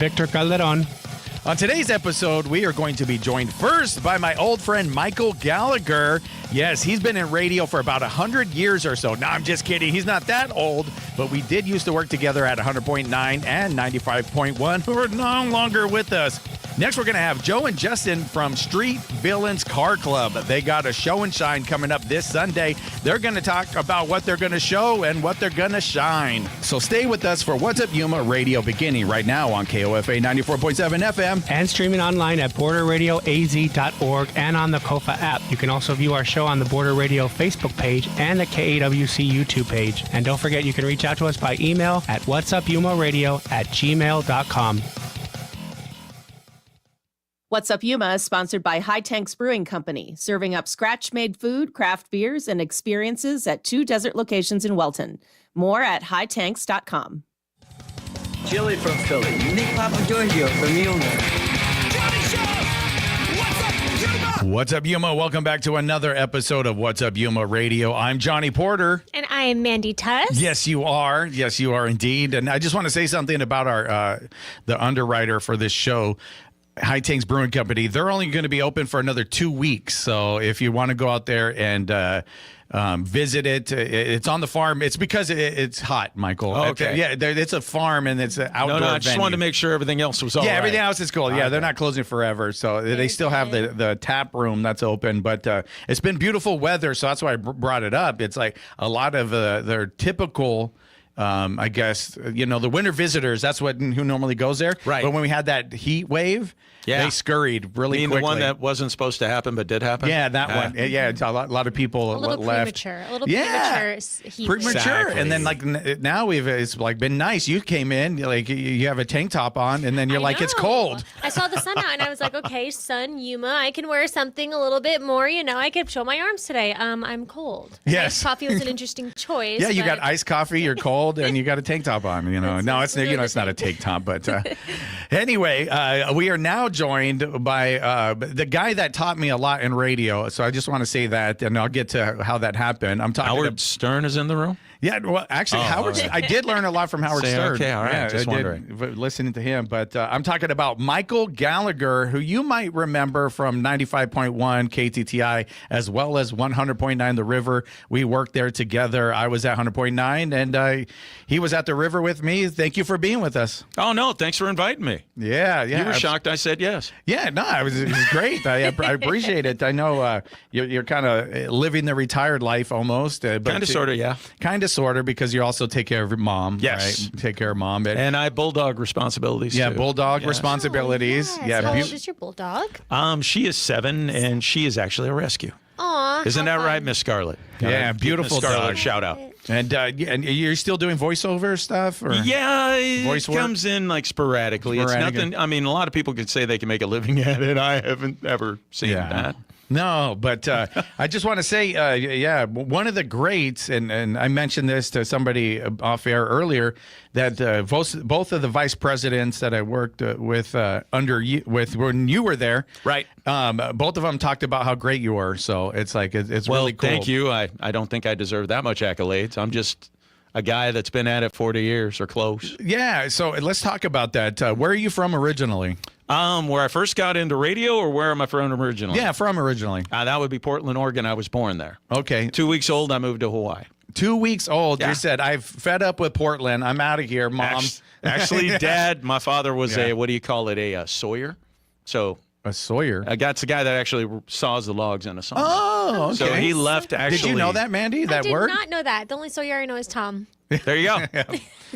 Victor Calderon. On today's episode, we are going to be joined first by my old friend Michael Gallagher. Yes, he's been in radio for about 100 years or so. No, I'm just kidding. He's not that old, but we did used to work together at 100.9 and 95.1, who are no longer with us. Next, we're going to have Joe and Justin from Street Villainz Car Club. They got a show and shine coming up this Sunday. They're going to talk about what they're going to show and what they're going to shine. So stay with us for What's Up Yuma Radio, beginning right now on KOFA 94.7 FM. And streaming online at borderradioaz.org and on the KOFA app. You can also view our show on the Border Radio Facebook page and the KAWC YouTube page. And don't forget, you can reach out to us by email at whatsupyumaradio@gmail.com. What's Up Yuma is sponsored by High Tanks Brewing Company, serving up scratch-made food, craft beers, and experiences at 2 desert locations in Welton. More at hightanks.com. Chili from Philly. Nick Papa Giorgio from Yuma. What's up, Yuma? Welcome back to another episode of What's Up Yuma Radio. I'm Jonny Porter. And I am Mandy Tuss. Yes, you are. Yes, you are indeed. And I just want to say something about our the underwriter for this show. High Tanks Brewing Company, they're only going to be open for another 2 weeks. So if you want to go out there and visit it, it's on the farm. It's because it's hot, Michael. Okay. Yeah, it's a farm and it's an outdoor No, I just venue. wanted to make sure everything else was all right. Yeah, everything else is cool. Yeah, they're not closing forever. So they still have the tap room that's open. But it's been beautiful weather, so that's why I brought it up. It's like a lot of their typical... I guess, the winter visitors, that's who normally goes there. Right. But when we had that heat wave, they scurried really quickly. The one that wasn't supposed to happen but did happen? Yeah, that one. Yeah, it's a lot of people A little left. premature. A little premature heat wave. Exactly. And then now it's been nice. You came in, you have a tank top on, and then you're it's cold. I saw the sun out, and I was like, okay, sun, Yuma, I can wear something a little bit more, I could show my arms today. I'm cold. Yes. Iced coffee was an interesting choice. Yeah, you got iced coffee, you're cold, and you got a tank top on, No, it's really it's not a tank top, but anyway, we are now joined by the guy that taught me a lot in radio. So I just want to say that, and I'll get to how that happened. I'm talking Howard Stern is in the room? Yeah, well, actually, Howard. Right. I did learn a lot from Howard Stern. Okay, all right, yeah, just wondering. Listening to him, but I'm talking about Michael Gallagher, who you might remember from 95.1 KTTI as well as 100.9 The River. We worked there together. I was at 100.9, and he was at The River with me. Thank you for being with us. Oh, no, thanks for inviting me. Yeah. You were shocked I said yes. Yeah, no, it was great. I appreciate it. I know you're kind of living the retired life almost. Kind of, sort of, yeah. Kind of, sort of, because you also take care of your mom. Yes. Right? Take care of mom. And I have bulldog responsibilities, yeah, too. bulldog responsibilities. Oh, yes. Yeah. How old is your bulldog? She is 7, and she is actually a rescue. Aw, Isn't that right, Miss Scarlett? Yeah, beautiful Miss Scarlett, dog. shout out. And you're still doing voiceover stuff? Or? Yeah, Voice it work? comes in sporadically. Sporadic. It's nothing. A lot of people could say they can make a living at it. I haven't ever seen that. No, but I just want to say, one of the greats, and I mentioned this to somebody off air earlier, that both of the vice presidents that I worked with when you were there, right? Both of them talked about how great you were. So it's it's really cool. Thank you. I don't think I deserve that much accolades. I'm just a guy that's been at it 40 years or close. Yeah. So let's talk about that. Where are you from originally? Where I first got into radio, or where am I from originally? Yeah, from originally. That would be Portland, Oregon. I was born there. Okay. 2 weeks old, I moved to Hawaii. 2 weeks old. Yeah. You said, I've fed up with Portland. I'm out of here, Mom. Actually, Dad, my father was a sawyer. So a sawyer. That's the guy that actually saws the logs in a saw. Oh, okay. So he left actually. Did you know that, Mandy? That word? I did not know that. The only Sawyer I know is Tom. There you go.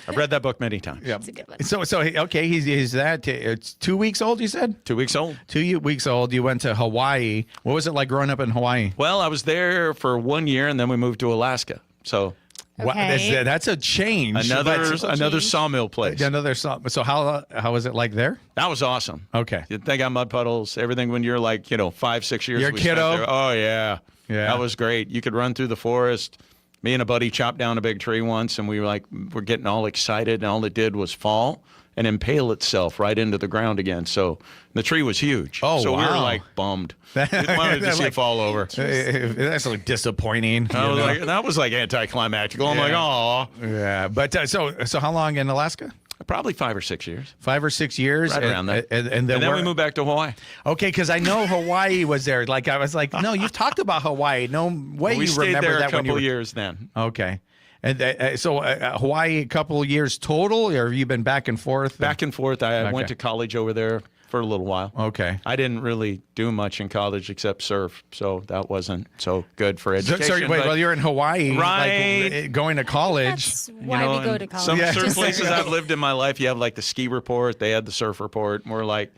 I've read that book many times. Yeah. It's a good one. So okay, he's that. It's 2 weeks old, you said? 2 weeks old. 2 weeks old. You went to Hawaii. What was it like growing up in Hawaii? Well, I was there for 1 year, and then we moved to Alaska. So Okay. That's a change. Another sawmill place. Another sawmill. So how was it like there? That was awesome. Okay. They got mud puddles, everything when you're 5, 6 years. You're a we spent kiddo? there. Oh, yeah. Yeah. That was great. You could run through the forest. Me and a buddy chopped down a big tree once, and we're getting all excited, and all it did was fall and impale itself right into the ground again. So the tree was huge. Oh, so wow. we were bummed. We wanted to see it fall over. That's disappointing. That was anticlimactic. I'm like, oh. Yeah, but so how long in Alaska? Probably 5 or 6 years. 5 or 6 years. Right around that. And then we moved back to Hawaii. Okay, because I know Hawaii was there. Like I was like, no, you've talked about Hawaii. No way We you stayed remember there that a when you couple were. years then. Okay. And so Hawaii, a couple of years total, or have you been back and forth? Back and forth. I went Okay. to college over there for a little while. Okay. I didn't really do much in college except surf, so that wasn't so good for education. So wait, but- well, you're in Hawaii, Right. like, going to college. That's why we go and to college. Some Yeah. certain Just so places you know. I've lived in my life, you have like the ski report, they had the surf report, and we're like,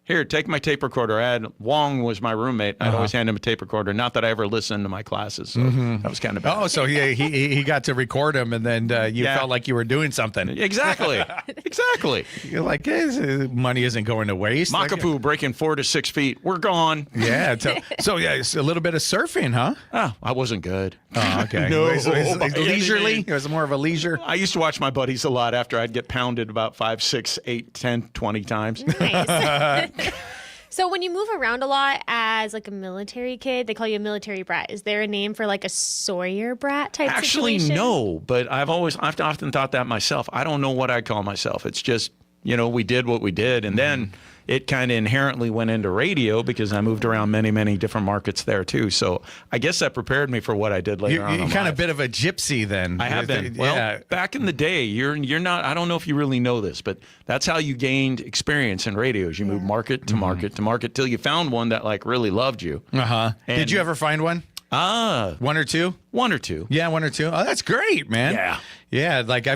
here, take my tape recorder. Wong was my roommate. I'd always hand him a tape recorder. Not that I ever listened to my classes, so that was kind of bad. Oh, so he got to record him, and then you Yeah. felt like you were doing something. Exactly. Exactly. You're like, money isn't going to waste. Makapu breaking 4 to 6 feet. We're gone. Yeah. So yeah, it's a little bit of surfing, huh? Oh, I wasn't good. Oh, okay. No, It's by any leisurely. means. It was more of a leisure. I used to watch my buddies a lot after I'd get pounded about 5, 6, 8, 10, 20 times. Nice. So when you move around a lot as like a military kid, they call you a military brat. Is there a name for like a Sawyer brat type Actually, situation? no, but I've often thought that myself. I don't know what I call myself. It's just, we did what we did. And then it kind of inherently went into radio because I moved around many, many different markets there too. So I guess that prepared me for what I did later on. You're in kind life. of a bit of a gypsy then. I have been. Well, back in the day, you're not. I don't know if you really know this, but that's how you gained experience in radio. Is you moved market to market to market till you found one that like really loved you. Uh-huh. Did And- you ever find one? One or two. Yeah, one or two. Oh, that's great, man. Yeah. Yeah, like I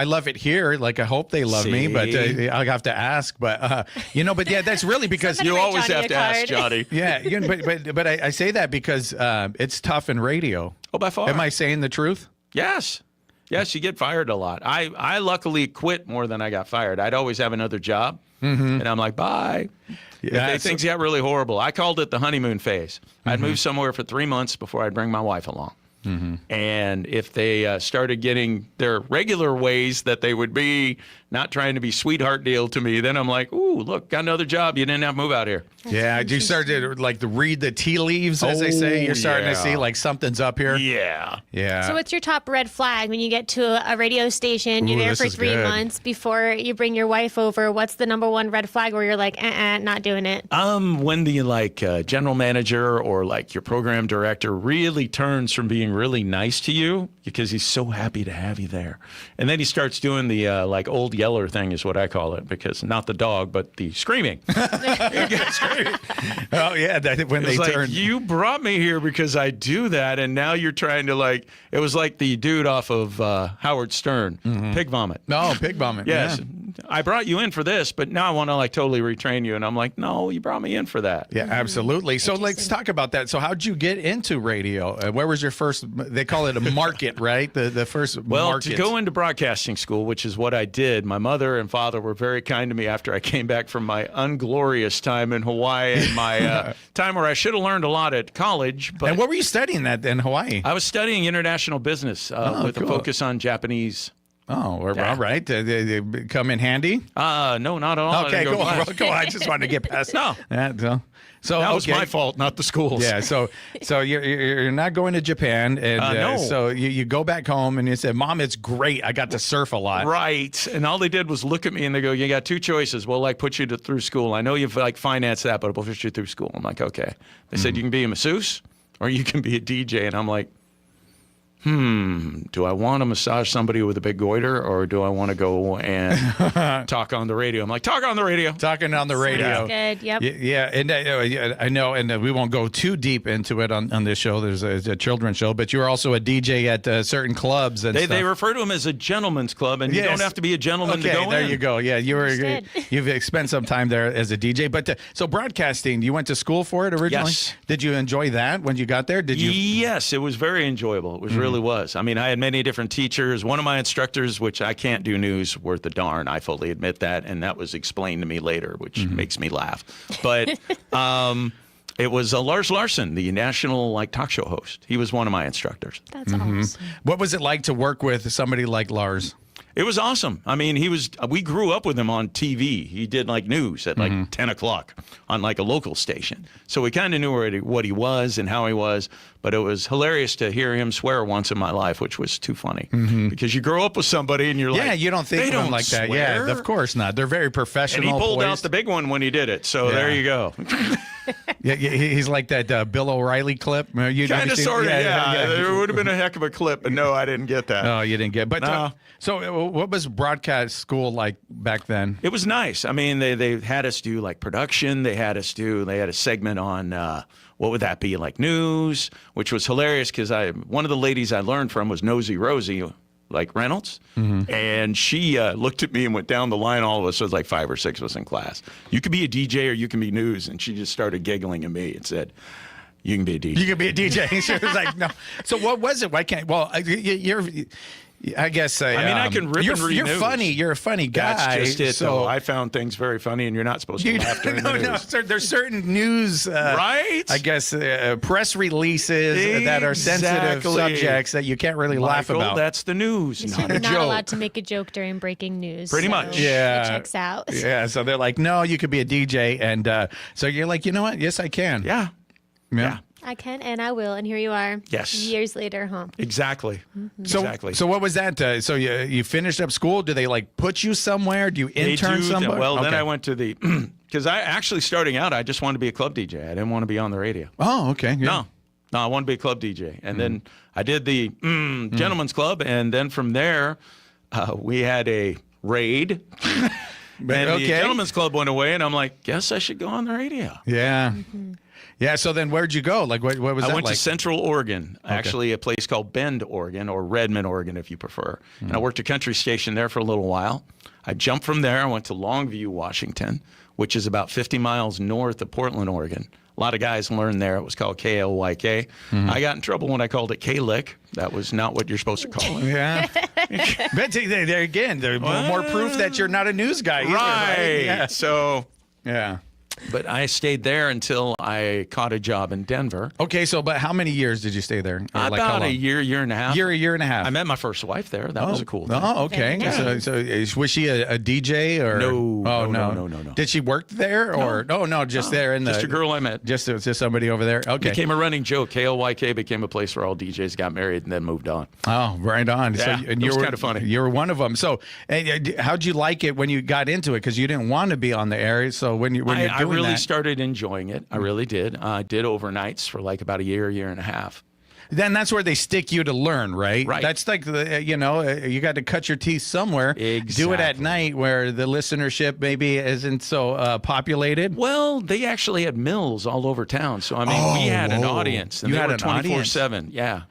love it here. Like I hope they love me, but I'll have to ask. But but yeah, that's really because Somebody You write always Johnny have a to ask card. Johnny. yeah, but I say that because it's tough in radio. Oh, by far. Am I saying the truth? Yes. Yes, you get fired a lot. I luckily quit more than I got fired. I'd always have another job, and I'm like, bye. Yeah, If things got really horrible. I called it the honeymoon phase. I'd move somewhere for 3 months before I'd bring my wife along. And if they started getting their regular ways that they would be not trying to be sweetheart deal to me, then I'm like, ooh, look, got another job. You didn't have to move out here. Yeah, you start to like to read the tea leaves, as they say. You're starting to yeah. see like something's up here. Yeah. Yeah. So what's your top red flag when you get to a radio station? You're Ooh, there this for is 3 good. months before you bring your wife over. What's the number one red flag where you're like, not doing it? When the general manager or like your program director really turns from being really nice to you because he's so happy to have you there, and then he starts doing the old yeller thing is what I call it, because not the dog but the screaming. Oh yeah, when they It's like, turn. you brought me here because I do that, and now you're trying to it was like the dude off of Howard Stern, Pig Vomit. No, pig vomit. Yes, Yeah. I brought you in for this, but now I want to totally retrain you, and I'm like, no, you brought me in for that. Yeah, absolutely. So let's talk about that. So how'd you get into radio? Where was your first? They call it a market, right? The first Well, market. to go into broadcasting school, which is what I did, my mother and father were very kind to me after I came back from my unglorious time in Hawaii and my time where I should have learned a lot at college. But And what were you studying that in Hawaii? I was studying international business with a cool. focus on Japanese. Oh, all right. They come in handy. No, not at all. I Okay, didn't go on. class. Go on. I just wanted to get past No. that. So That was okay. my fault, not the school's. Yeah, so you're not going to Japan, and No. so you go back home and you said, "Mom, it's great. I got to surf a lot." Right. And all they did was look at me and they go, you got 2 choices. We'll put you through school. I know you've financed that, but we'll put you through school. I'm like, okay. They said you can be a masseuse or you can be a DJ. And I'm like, do I want to massage somebody with a big goiter or do I want to go and talk on the radio? I'm like, talk on the radio. Talking on the radio. Good. Yep. Yeah, and I know, and we won't go too deep into it on this show. There's a children's show, but you're also a DJ at certain clubs and They stuff. refer to them as a gentleman's club, and you Yes. don't have to be a gentleman to Okay, go there in. you go. Yeah, Understood. you've spent some time there as a DJ. But so broadcasting, you went to school for it originally? Yes. Did you enjoy that when you got there? Did you? Yes, it was very enjoyable. It really was. I mean, I had many different teachers. One of my instructors, which I can't do news worth a darn, I fully admit that, and that was explained to me later, which makes me laugh. But it was Lars Larson, the national talk show host. He was one of my instructors. That's awesome. What was it like to work with somebody like Lars? It was awesome. I mean, we grew up with him on TV. He did like news at like 10 o'clock on like a local station. So we kind of knew what he was and how he was. But it was hilarious to hear him swear once in my life, which was too funny. Because you grow up with somebody and you're like, yeah, you don't think they of them don't like that. swear. Yeah, of course not. They're very And professional. he pulled out poised. the big one when he did it. So there you go. Yeah, he's like that Bill O'Reilly clip. Kind of, sort of, yeah. There would have been a heck of a clip, but no, I didn't get that. Oh, you didn't get it. But No. so what was broadcast school like back then? It was nice. I mean, they had us do like production. They had a segment on what would that be, like news, which was hilarious because one of the ladies I learned from was Nosy Rosie, like Reynolds, and she looked at me and went down the line. All of us, so it was like 5 or 6 of us in class. You could be a DJ or you can be news, and she just started giggling at me and said, "You can be a DJ." You can be a DJ. She was like, no. So what was it? Why can't? Well, you're. I guess. I mean, I can rip and read You're news. funny. You're a funny guy. That's just it. So Though. I found things very funny, and you're not supposed to laugh during the news. No. There's certain news, Right? I guess press releases that are sensitive Exactly. subjects that you can't really laugh Michael, about. that's the news, So not you're a not joke. allowed to make a joke during breaking news. Pretty so much. Yeah. It checks out. Yeah, so they're like, no, you could be a DJ, and so you're like, you know what? Yes, I can. Yeah. Yeah. I can and I will. And here you are. Yes. Years later, huh? Exactly. Exactly. So what was that? So you finished up school? Do they like put you somewhere? Do you They intern do somewhere? Well, then Okay. I went to the because I actually starting out, I just wanted to be a club DJ. I didn't want to be on the radio. Oh, okay. Yeah. No, I wanted to be a club DJ, and then I did the gentleman's club, and then from there, we had a raid. And the gentleman's club went away, and I'm like, guess I should go on the radio. Yeah. Yeah. So then where'd you go? Like, what was I that went like? to Central Oregon, actually a place called Bend, Oregon, or Redmond, Oregon, if you prefer. And I worked a country station there for a little while. I jumped from there. I went to Longview, Washington, which is about 50 miles north of Portland, Oregon. A lot of guys learned there. It was called KLYK. I got in trouble when I called it K-Lick. That was not what you're supposed to call it. Yeah. But there again, there's more proof that you're not a news guy either, right? Yeah. So, Yeah. but I stayed there until I caught a job in Denver. Okay, so but how many years did you stay there? Or like how About a long? year and a half. Year and a half. I met my first wife there. That was a cool thing. Oh, okay. Very So was she a DJ or No, Oh no. Did she work there or no? Just there in the Just a girl I met. Just somebody over there. Okay. Became a running joke. KLYK became a place where all DJs got married and then moved on. Oh, right on. Yeah, it was kinda funny. You were one of them. So, how'd you like it when you got into it? Because you didn't want to be on the air. So when you're doing I really that, started enjoying it. I really did. I did overnights for like about a year and a half. then that's where they stick you to learn, right? Right. That's like you got to cut your teeth somewhere. Do it at Exactly. night where the listenership maybe isn't so populated. Well, they actually had mills all over town. So, I mean, we had an whoa. audience. And You they had were an audience? 24/7. Yeah.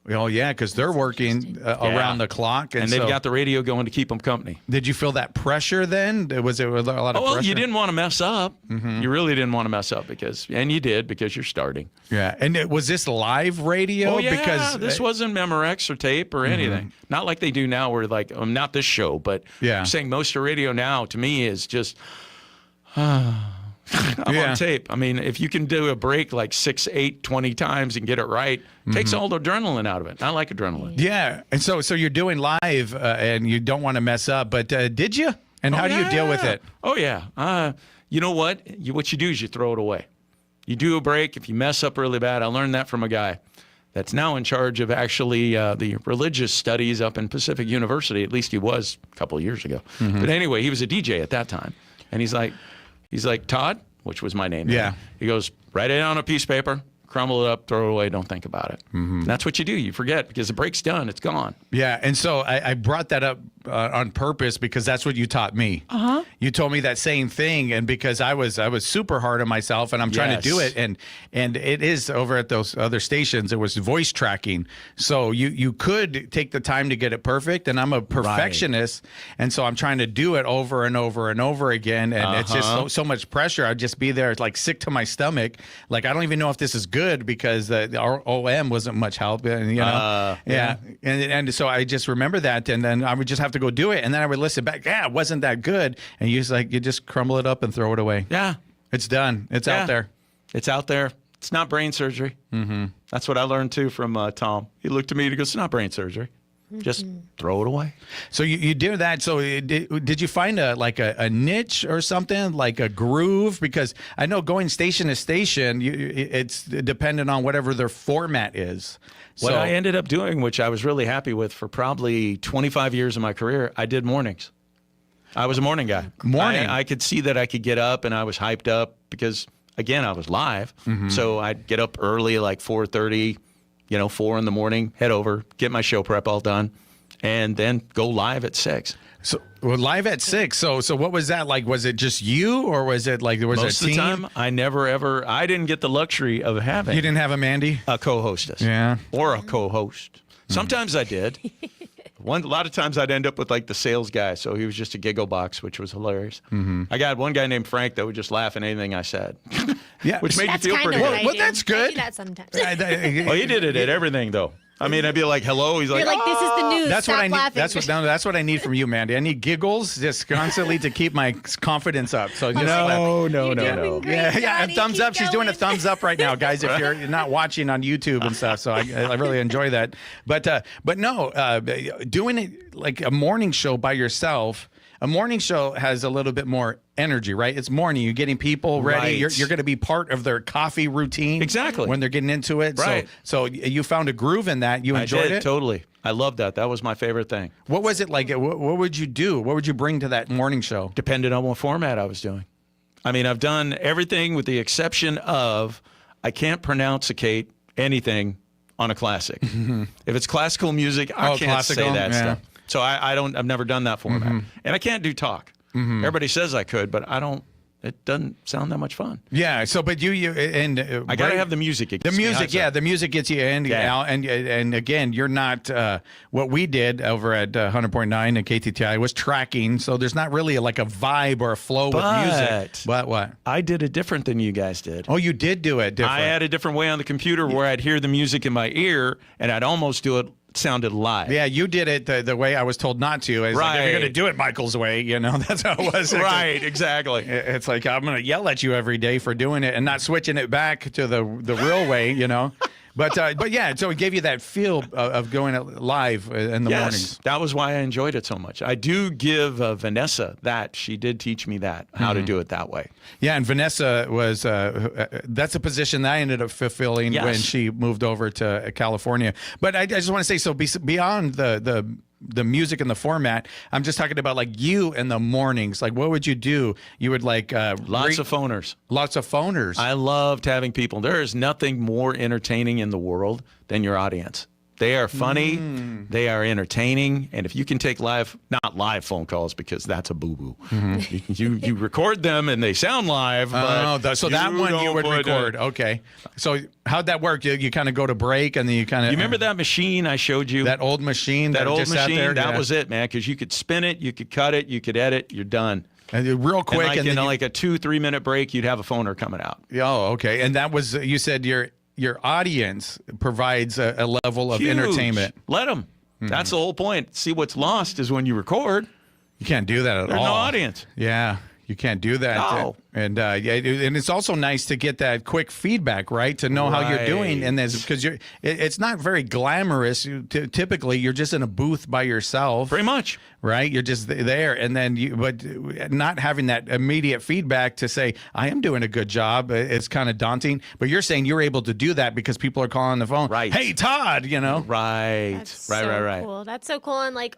Oh yeah, because they're working around the clock, And they've got the radio going to keep them company. Did you feel that pressure then? Was it a lot of Oh, pressure? well, you didn't want to mess up. You really didn't want to mess up and you did because you're starting. Yeah, and was this live radio? Oh, yeah. Because This wasn't Memorex or tape or anything. Not like they do now where like, not this show, but Yeah. I'm saying most of radio now to me is just, I'm Yeah. on tape. I mean, if you can do a break like 6, 8, 20 times and get it right, takes all the adrenaline out of it. I like adrenaline. Yeah, and so you're doing live, and you don't want to mess up, but did you? And how do you deal with it? Oh, yeah. You know what? What you do is you throw it away. You do a break. If you mess up really bad, I learned that from a guy that's now in charge of actually the religious studies up in Pacific University. At least he was a couple of years ago. But anyway, he was a DJ at that time. And he's like, Todd, which was my name. Yeah. He goes, write it on a piece of paper, crumble it up, throw it away, don't think about it. And that's what you do. You forget because the break's done. It's gone. Yeah, and so I brought that up on purpose because that's what you taught me. You told me that same thing, and because I was super hard on myself, and I'm trying to do Yes. it, and it is over at those other stations. It was voice tracking, so you could take the time to get it perfect, and I'm a perfectionist, and so I'm trying to do it over and over and over again, and it's just so much pressure. I'd just be there like sick to my stomach, like I don't even know if this is good because the OM wasn't much help, and and so I just remember that, and then I would just have to go do it, and then I would listen back. Yeah, it wasn't that good, and you just crumble it up and throw it away. Yeah. It's done. It's Yeah. out there. It's out there. It's not brain surgery. That's what I learned too from Tom. He looked at me and he goes, it's not brain surgery. just throw it away. So you do that. So did you find a niche or something, like a groove? Because I know going station to station, it's dependent on whatever their format is. What I ended up doing, which I was really happy with for probably 25 years of my career, I did mornings. I was a morning guy. I could see that I could get up, and I was hyped up because, again, I was live. So I'd get up early, like 4:30, 4 in the morning, head over, get my show prep all done, and then go live at 6. So live at 6. So what was that like? Was it just you, or was it like there was Most a team? of the time, I didn't get the luxury of having. You didn't have a Mandy? A co-hostess. Yeah. Or a co-host. Sometimes I did. A lot of times I'd end up with like the sales guy, so he was just a giggle box, which was hilarious. I got one guy named Frank that would just laugh at anything I said. Yeah, which made That's you feel kind pretty of good. what I do. That's good. I do that sometimes. Well, he did it at everything, though. I mean, I'd be like, "Hello." He's like, You're like, this is the news. That's Stop what I need. laughing. That's what I need from you, Mandy. I need giggles just constantly to keep my confidence up. So just No. You're doing great, Yeah, Johnny. thumbs Keep up. She's doing a going. thumbs up right now, guys. If you're not watching on YouTube and stuff, so I really enjoy that. But no, doing it like a morning show by yourself. A morning show has a little bit more energy, right? It's morning. You're getting people ready. Right. You're going to be part of their coffee routine. Exactly. When they're getting into it. Right. So you found a groove in that. You enjoyed I did, it? totally. I loved that. That was my favorite thing. What was it like? What would you do? What would you bring to that morning show? Depended on what format I was doing. I mean, I've done everything with the exception of I can't pronounce-icate anything on a classic. If it's classical music, I can't say that stuff. So I've never done that format. And I can't do talk. Everybody says I could, but I don't. It doesn't sound that much fun. Yeah. So, but you and I gotta have the music. The music, yeah, the music gets you in, out, and again, you're not what we did over at 100.9 and KTTI was tracking. So there's not really like a vibe or a flow with music. But what? I did it different than you guys did. Oh, you did do it different. I had a different way on the computer where I'd hear the music in my ear and I'd almost do it sounded live. Yeah, you did it the way I was told not to. It's like, if you're going to do it Michael's way, that's how it was. Right, exactly. It's like, I'm going to yell at you every day for doing it and not switching it back to the real way, But yeah, so it gave you that feel of going live in the mornings. That was why I enjoyed it so much. I do give Vanessa that. She did teach me that, how to do it that way. Yeah, and Vanessa was, that's a position that I ended up fulfilling when she moved over to California. But I just want to say, so beyond the music and the format, I'm just talking about like you in the mornings. Like, what would you do? You would like lots of phoners. Lots of phoners. I loved having people. There is nothing more entertaining in the world than your audience. They are funny. They are entertaining. And if you can take not live phone calls because that's a boo-boo. You record them and they sound live. But so that one you would record. Okay. So how'd that work? You kind of go to break and then you kind of... You remember that machine I showed you? That old machine? That old just machine, sat there? that was it, man. Because you could spin it, you could cut it, you could edit, you're done. And real quick. And in like a 2-3 minute break, you'd have a phoner coming out. Oh, okay. And that was, you said your audience provides a level of entertainment. Let them. That's the whole point. See, what's lost is when you record. You can't do that at all. There's no audience. Yeah, you can't do that. No. And and it's also nice to get that quick feedback, right? To know how you're doing, and because it's not very glamorous. Typically, you're just in a booth by yourself, Pretty much. right? You're just there, and then but not having that immediate feedback to say I am doing a good job. It's kind of daunting. But you're saying you're able to do that because people are calling on the phone. Right. Hey, Todd. Right. That's Right. Cool. That's so cool. And like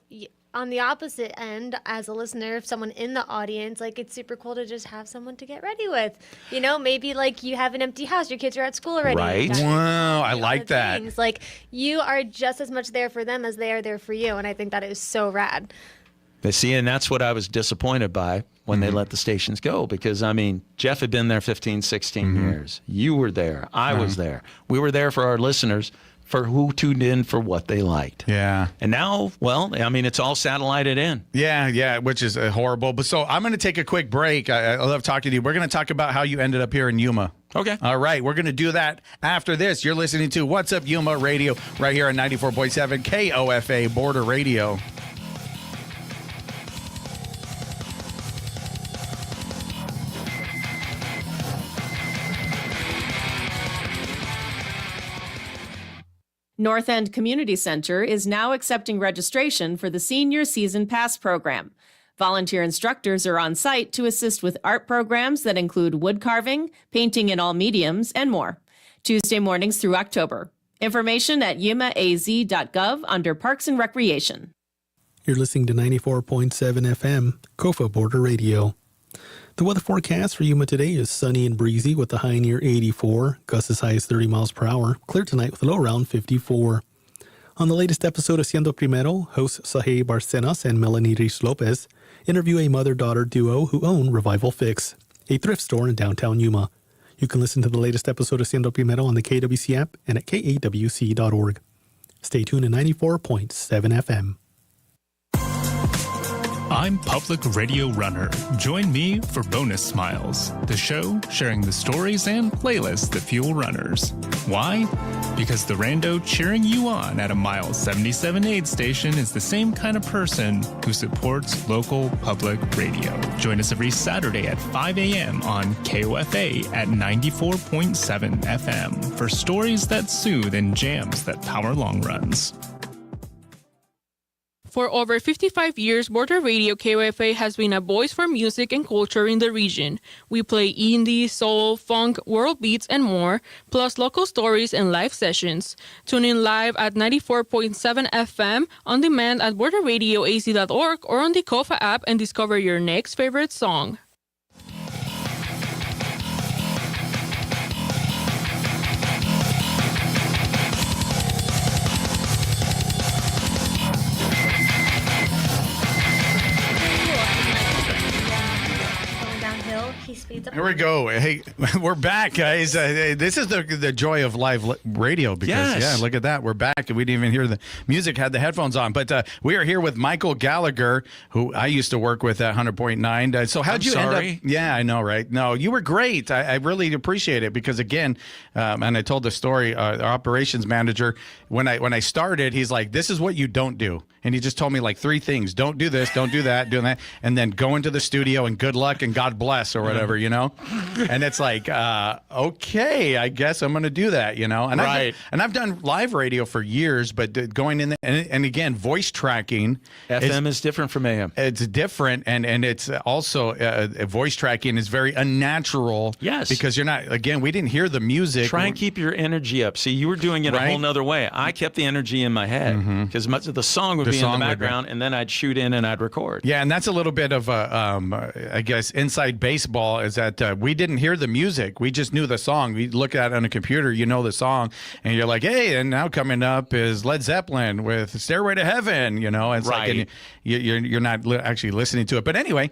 on the opposite end, as a listener, if someone in the audience, like it's super cool to just have someone to get ready with. Maybe like you have an empty house, your kids are at school already. Right. Wow, I like that. Things. Like you are just as much there for them as they are there for you, and I think that is so rad. See, and that's what I was disappointed by when they let the stations go because, I mean, Jeff had been there 15, 16 years. You were there. I was there. We were there for our listeners, for who tuned in for what they liked. Yeah. And now, well, I mean, it's all satellited in. Yeah, which is horrible. But so I'm going to take a quick break. I love talking to you. We're going to talk about how you ended up here in Yuma. Okay. All right. We're going to do that after this. You're listening to What's Up Yuma Radio right here on 94.7 KOFA Border Radio. North End Community Center is now accepting registration for the Senior Season Pass program. Volunteer instructors are on site to assist with art programs that include wood carving, painting in all mediums, and more. Tuesday mornings through October. Information at yumaaz.gov under Parks and Recreation. You're listening to 94.7 FM, KOFA Border Radio. The weather forecast for Yuma today is sunny and breezy with a high near 84, gusts as high as 30 miles per hour, clear tonight with a low around 54. On the latest episode of Siendo Primero, hosts Sahe Barcenas and Melanie Reis Lopez interview a mother-daughter duo who own Revival Fix, a thrift store in downtown Yuma. You can listen to the latest episode of Siendo Primero on the KWC app and at katwc.org. Stay tuned to 94.7 FM. I'm Public Radio Runner. Join me for Bonus Smiles, the show sharing the stories and playlists that fuel runners. Why? Because the rando cheering you on at a mile 77 aid station is the same kind of person who supports local public radio. Join us every Saturday at 5 a.m. on KOFA at 94.7 FM for stories that soothe and jams that power long runs. For over 55 years, Border Radio KOFA has been a voice for music and culture in the region. We play indie, soul, funk, world beats, and more, plus local stories and live sessions. Tune in live at 94.7 FM, on demand at borderradioaz.org or on the KOFA app and discover your next favorite song. He speeds up. Here we go. Hey, we're back, guys. This is the joy of live radio because, Yes. look at that. We're back, and we didn't even hear the music, had the headphones on. But we are here with Michael Gallagher, who I used to work with at 100.9. So how'd you end up? Yeah, I know, right? No, you were great. I really appreciate it because, again, and I told the story, our operations manager, when I started, he's like, this is what you don't do. And he just told me like 3 things. Don't do this, don't do that, do that. And then go into the studio and good luck and God bless or whatever, you know? And it's like, okay, I guess I'm going to do that, you know? And Right. I've done live radio for years, but going in there, and again, voice tracking. FM is different from AM. It's different, and it's also voice tracking is very unnatural. Yes. Because you're not, again, we didn't hear the music. Try and keep your energy up. See, you were doing it a Right. whole nother way. I kept the energy in my head because much of the song would be in the song would be- background, and then I'd shoot in and I'd record. Yeah, and that's a little bit of I guess, inside baseball is that we didn't hear the music. We just knew the song. We look at it on a computer, you know the song, and you're like, hey, and now coming up is Led Zeppelin with Stairway to Heaven, you know? It's Right. like, and you're not actually listening to it. But anyway,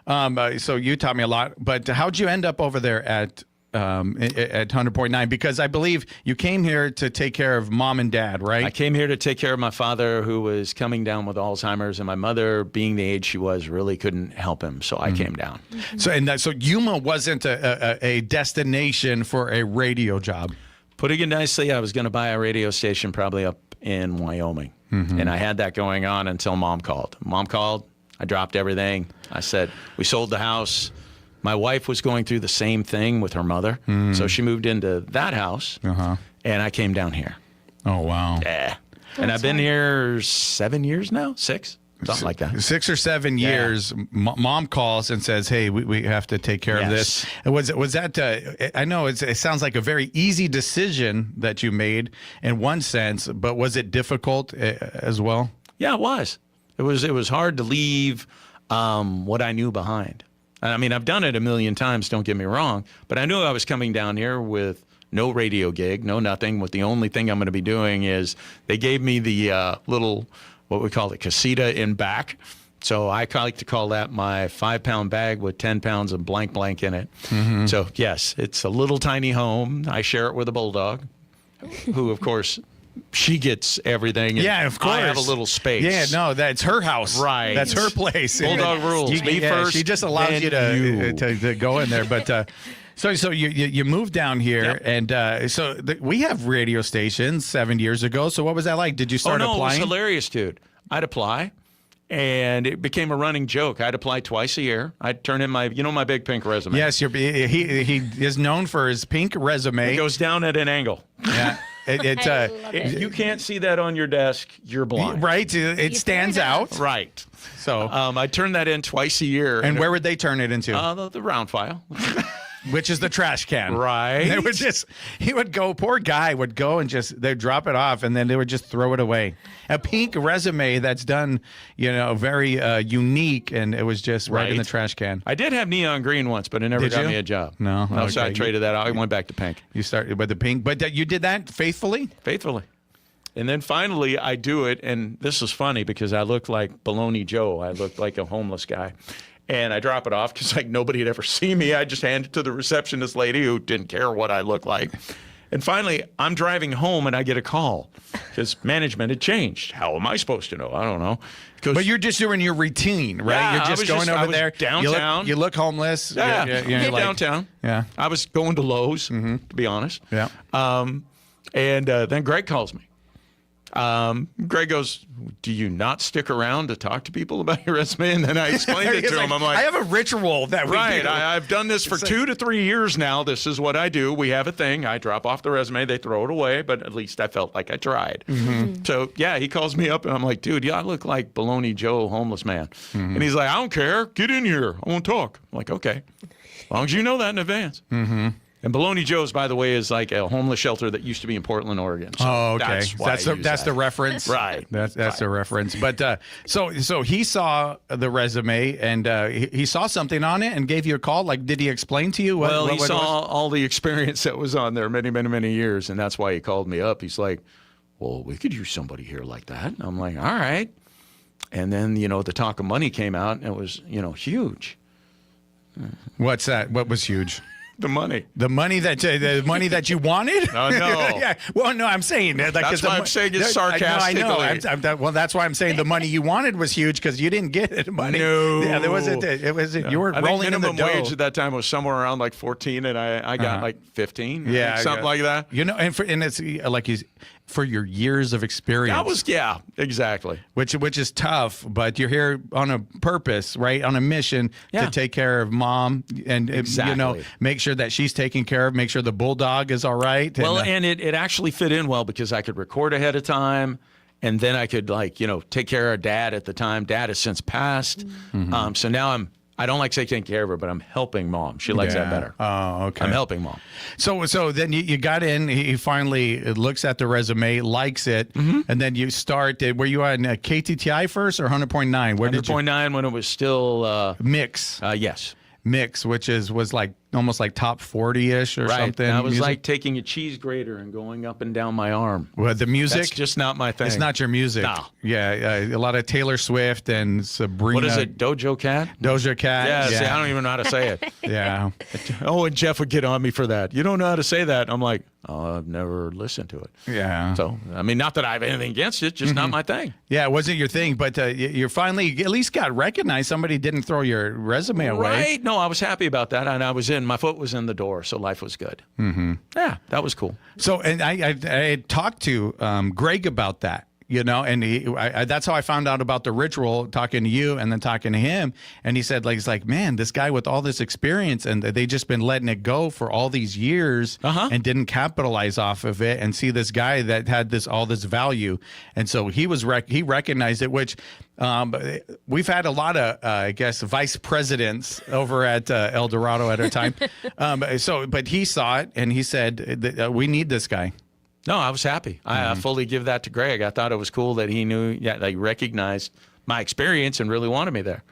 so you taught me a lot. But how'd you end up over there at 100.9? Because I believe you came here to take care of mom and dad, right? I came here to take care of my father, who was coming down with Alzheimer's, and my mother, being the age she was, really couldn't help him. So I came down. So Yuma wasn't a destination for a radio job. Putting it nicely, I was going to buy a radio station probably up in Wyoming. And I had that going on until Mom called. Mom called. I dropped everything. I said, we sold the house. My wife was going through the same thing with her mother. So she moved into that house, and I came down here. Oh, wow. Yeah. And I've been here 7 years now? 6? Something like that. 6 or 7 years. Mom calls and says, hey, we have to take care of this. And was that, I know it sounds like a very easy decision that you made in one sense, but was it difficult as well? Yeah, it was. It was hard to leave what I knew behind. I mean, I've done it a million times, don't get me wrong, but I knew I was coming down here with no radio gig, no nothing. With the only thing I'm going to be doing is they gave me the little, what we call it, casita in back. So I like to call that my 5-pound bag with 10 pounds of blank in it. So yes, it's a little tiny home. I share it with a bulldog, who of course, she gets everything. Yeah, of course. I have a little space. Yeah, no, that's her house. Right. That's her place. Bulldog rules. Me first, She just allows then you to go in there. But so you moved down here, and we have radio stations 7 years ago. So what was that like? Did you start applying? It was hilarious, dude. I'd apply, and it became a running joke. I'd apply twice a year. I'd turn in my big pink resume. Yes, he is known for his pink resume. It goes down at an angle. Yeah. It's I love it. If you can't see that on your desk, you're blind. right. It stands fair enough. out. Right. So, I turn that in twice a year. and where would they turn it into? The round file. Which is the trash can. Right. He would go, poor guy would go and they'd drop it off and then they would just throw it away. A pink resume that's done, very unique, and it was just right in the trash can. I did have neon green once, but it never Did got you? me a job. No? So I Okay. traded that out. I went back to pink. You started with the pink, but you did that faithfully? Faithfully. And then finally I do it, and this is funny because I looked like Baloney Joe. I looked like a homeless guy. And I drop it off because nobody had ever seen me. I just hand it to the receptionist lady who didn't care what I looked like. And finally, I'm driving home and I get a call because management had changed. How am I supposed to know? I don't know. But you're just doing your routine, right? Yeah, you're I just was going just- over I was there. downtown. You look homeless. Yeah, You're like- downtown. Yeah. I was going to Lowe's, to be honest. Yeah. And then Greg calls me. Greg goes, do you not stick around to talk to people about your resume? And then I explained it He's to him. I'm like, I have a ritual that we right. do. I've done this for 2 to 3 years now. This is what I do. We have a thing. I drop off the resume. They throw it away, but at least I felt like I tried. So, yeah, he calls me up, and I'm like, dude, I look like Baloney Joe, homeless man. And he's like, I don't care. Get in here. I want to talk. I'm like, okay. As long as you know that in advance. And Baloney Joe's, by the way, is like a homeless shelter that used to be in Portland, Oregon. So Oh, okay. That's That's the reference, Right. That's Right. the reference. But so he saw the resume and he saw something on it and gave you a call. Like, did he explain to you? Well, he what it saw was? all the experience that was on there many, many, many years, and that's why he called me up. He's like, well, we could use somebody here like that. And I'm like, all right. And then, the talk of money came out, and it was, huge. What's that? What was huge? The money. The money that you wanted? Oh, no. Yeah. Well, no, I'm saying that. That's why I'm saying it sarcastically. I know. Well, that's why I'm saying the money you wanted was huge because you didn't get it. Money. No. Yeah, there wasn't. It was. You were I think rolling in the minimum dough. wage at that time was somewhere around like 14, and I got like 15. Yeah, I think, something like that. And it's like for your years of experience. Exactly. Which is tough, but you're here on a purpose, right? On a mission to take care of mom and Exactly. make sure that she's taken care of, make sure the bulldog is all right. Well, and it actually fit in well because I could record ahead of time, and then I could take care of Dad at the time. Dad has since passed, so now I don't like saying taking care of her, but I'm helping Mom. She likes that better. Oh, okay. I'm helping Mom. So then you got in. He finally looks at the resume, likes it, and then you start. Were you on KTTI first or 100.9? Where did you 100.9 when it was still mix? Yes. Mix, which was like almost like top 40-ish or something. That was music? like taking a cheese grater and going up and down my arm. Well, the music. That's just not my thing. It's not your music. No. Yeah, a lot of Taylor Swift and Sabrina. What is it? Doja Cat? Doja Cat. Yeah, see, I don't even know how to say it. Yeah. Oh, and Jeff would get on me for that. You don't know how to say that. I'm like, oh, I've never listened to it. Yeah. So, I mean, not that I have anything against it, just not my thing. Yeah, it wasn't your thing, but you finally at least got recognized. Somebody didn't throw your resume away. Right? No, I was happy about that. And my foot was in the door, so life was good. Yeah, that was cool. So, and I had talked to Greg about that. And that's how I found out about the ritual, talking to you and then talking to him. And he said, he's like, man, this guy with all this experience and they just been letting it go for all these years and didn't capitalize off of it and see this guy that had all this value. And so he recognized it, which we've had a lot of, I guess, vice presidents over at El Dorado at a time. But he saw it and he said, we need this guy. No, I was happy. I fully give that to Greg. I thought it was cool that he knew, that he recognized my experience and really wanted me there.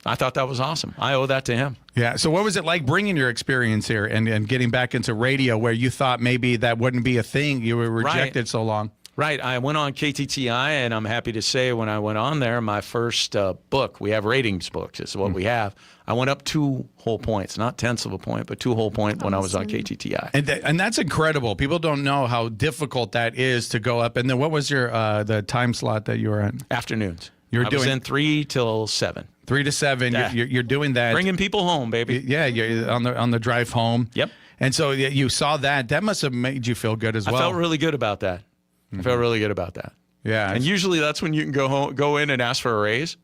I thought that was awesome. I owe that to him. Yeah. So what was it like bringing your experience here and getting back into radio where you thought maybe that wouldn't be a thing? You were rejected so long. Right. I went on KTTI, and I'm happy to say when I went on there, my first book, we have ratings books. This is what we have. I went up 2 whole points, not tenths of a point, but 2 whole points when I was on KTTI. And that's incredible. People don't know how difficult that is to go up. And then what was your the time slot that you were in? Afternoons. I was in 3 till 7. 3 to 7. Yeah. You're doing that. Bringing people home, baby. Yeah, you're on the drive home. Yep. And so you saw that. That must have made you feel good as well. I felt really good about that. I felt really good about that. Yeah. And usually that's when you can go in and ask for a raise.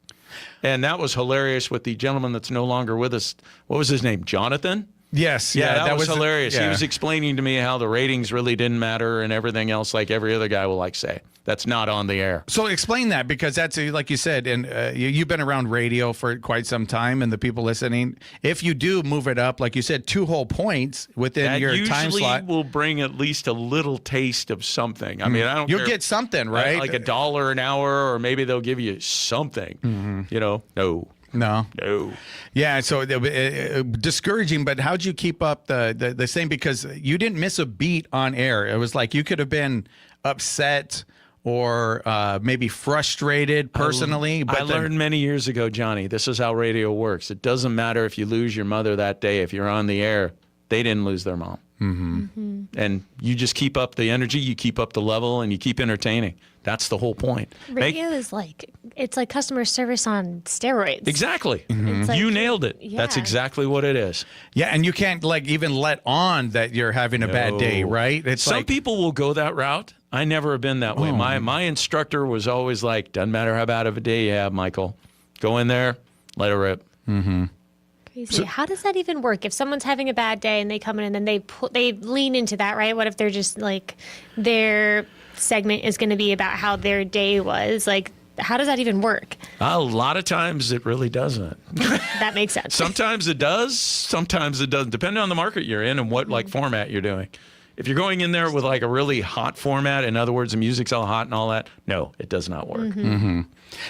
And that was hilarious with the gentleman that's no longer with us. What was his name? Jonathan? Yes. Yeah, that was hilarious. Yeah. He was explaining to me how the ratings really didn't matter and everything else, like every other guy will like say. That's not on the air. So explain that, because that's like you said, and you've been around radio for quite some time, and the people listening, if you do move it up, like you said, 2 whole points within That your time slot, usually will bring at least a little taste of something. I mean, I don't you'll care. get something, right? Like $1 an hour, or maybe they'll give you something. You know, no. Yeah, so discouraging, but how'd you keep up the same? Because you didn't miss a beat on air. It was like you could have been upset or maybe frustrated personally. I learned many years ago, Johnny, this is how radio works. It doesn't matter if you lose your mother that day. If you're on the air, they didn't lose their mom. And you just keep up the energy, you keep up the level, and you keep entertaining. That's the whole point. Radio is it's like customer service on steroids. Exactly. It's like- You nailed it. Yeah. That's exactly what it is. Yeah, and you can't even let on that you're having a bad day, right? It's Some people will go that route. I never have been that way. My instructor was always like, doesn't matter how bad of a day you have, Michael. Go in there, let it rip. Crazy. How does that even work? If someone's having a bad day and they come in and then they lean into that, right? What if they're just like their segment is going to be about how their day was? Like, how does that even work? A lot of times it really doesn't. That makes sense. Sometimes it does, sometimes it doesn't, depending on the market you're in and what like format you're doing. If you're going in there with like a really hot format, in other words, the music's all hot and all that, no, it does not work.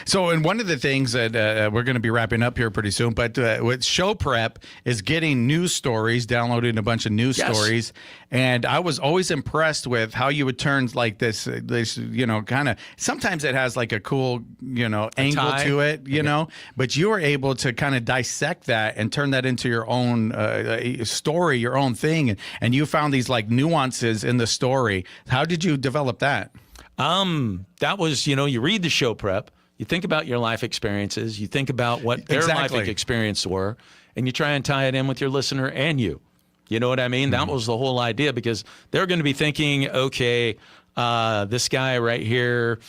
So, and one of the things that we're going to be wrapping up here pretty soon, but with show prep is getting news stories, downloading a bunch of news stories. And I was always impressed with how you would turn like this, kind of, sometimes it has like a cool, angle tie. to it, know, but you were able to kind of dissect that and turn that into your own story, your own thing. And you found these like nuances in the story. How did you develop that? That was, you read the show prep, you think about your life experiences, you think about what their life experiences were, and you try and tie it in with your listener and you. You know what I mean? That was the whole idea, because they're going to be thinking, okay, this guy right here,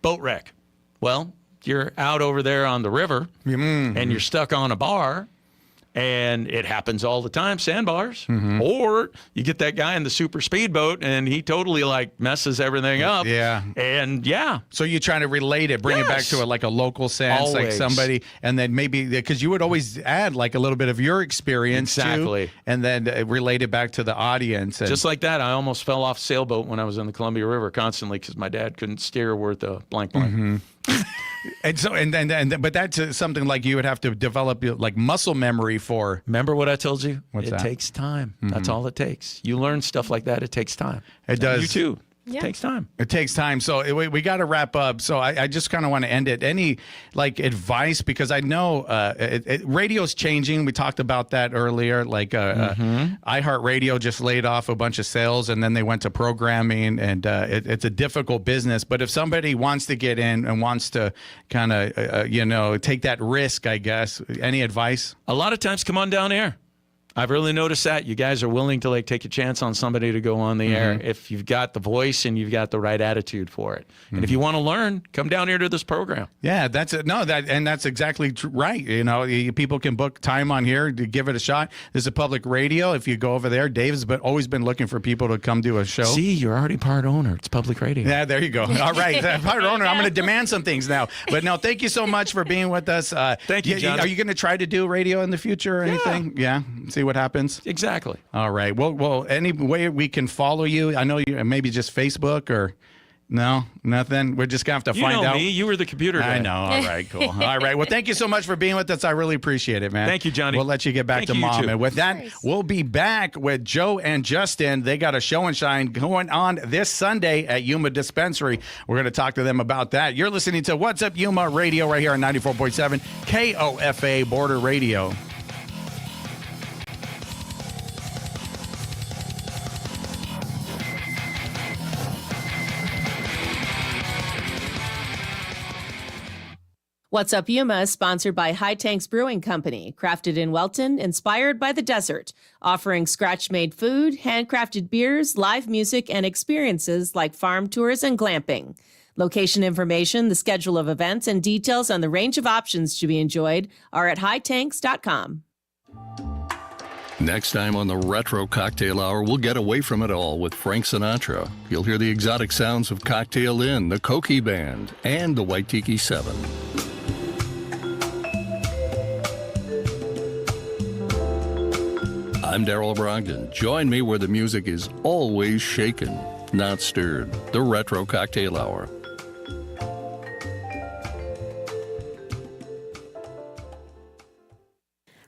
boat wreck. Well, you're out over there on the river and you're stuck on a bar. And it happens all the time, sandbars. Or you get that guy in the super speedboat and he totally like messes everything up. Yeah. And So you're trying to relate it, bring it back to like a local sense, like somebody, and then maybe, because you would always add like a little bit of your experience too, and then relate it back to the audience. And just like that, I almost fell off a sailboat when I was in the Columbia River constantly because my dad couldn't steer worth a blank. And so, but that's something like you would have to develop like muscle memory for. Remember what I told you? What's that? It takes time. That's all it takes. You learn stuff like that. It takes time. It does. You too. It takes time. It takes time. So we got to wrap up. So I just kind of want to end it. Any like advice, because I know radio's changing. We talked about that earlier. Like iHeartRadio just laid off a bunch of sales, and then they went to programming, and it's a difficult business. But if somebody wants to get in and wants to kind of take that risk, I guess, any advice? A lot of times, come on down air. I've really noticed that you guys are willing to like take a chance on somebody to go on the air if you've got the voice and you've got the right attitude for it. And if you want to learn, come down here to this program. Yeah, that's exactly right. People can book time on here to give it a shot. There's a public radio. If you go over there, Dave's always been looking for people to come do a show. See, you're already part owner. It's public radio. Yeah, there you go. All right, part owner. I'm going to demand some things now. But no, thank you so much for being with us. Thank you, Johnny. Are you going to try to do radio in the future or anything? Yeah. See what happens. Exactly. All right. Well, any way we can follow you? I know you maybe just Facebook or no, nothing. We're just gonna have to find out. Me. You were the computer guy. I know. All right. Cool. All right. Well, thank you so much for being with us. I really appreciate it, man. Thank you, Johnny. We'll let you get back to Mom. And with that, we'll be back with Joe and Justin. They got a show and shine going on this Sunday at Yuma Dispensary. We're going to talk to them about that. You're listening to What's Up Yuma Radio right here on 94.7 KOFA Border Radio. What's Up Yuma is sponsored by High Tanks Brewing Company, crafted in Welton, inspired by the desert, offering scratch-made food, handcrafted beers, live music, and experiences like farm tours and glamping. Location information, the schedule of events, and details on the range of options to be enjoyed are at hightanks.com. Next time on the Retro Cocktail Hour, we'll get away from it all with Frank Sinatra. You'll hear the exotic sounds of Cocktail Inn, the Koki Band, and the Waitiki 7. I'm Daryl Brogdon. Join me where the music is always shaken, not stirred. The Retro Cocktail Hour.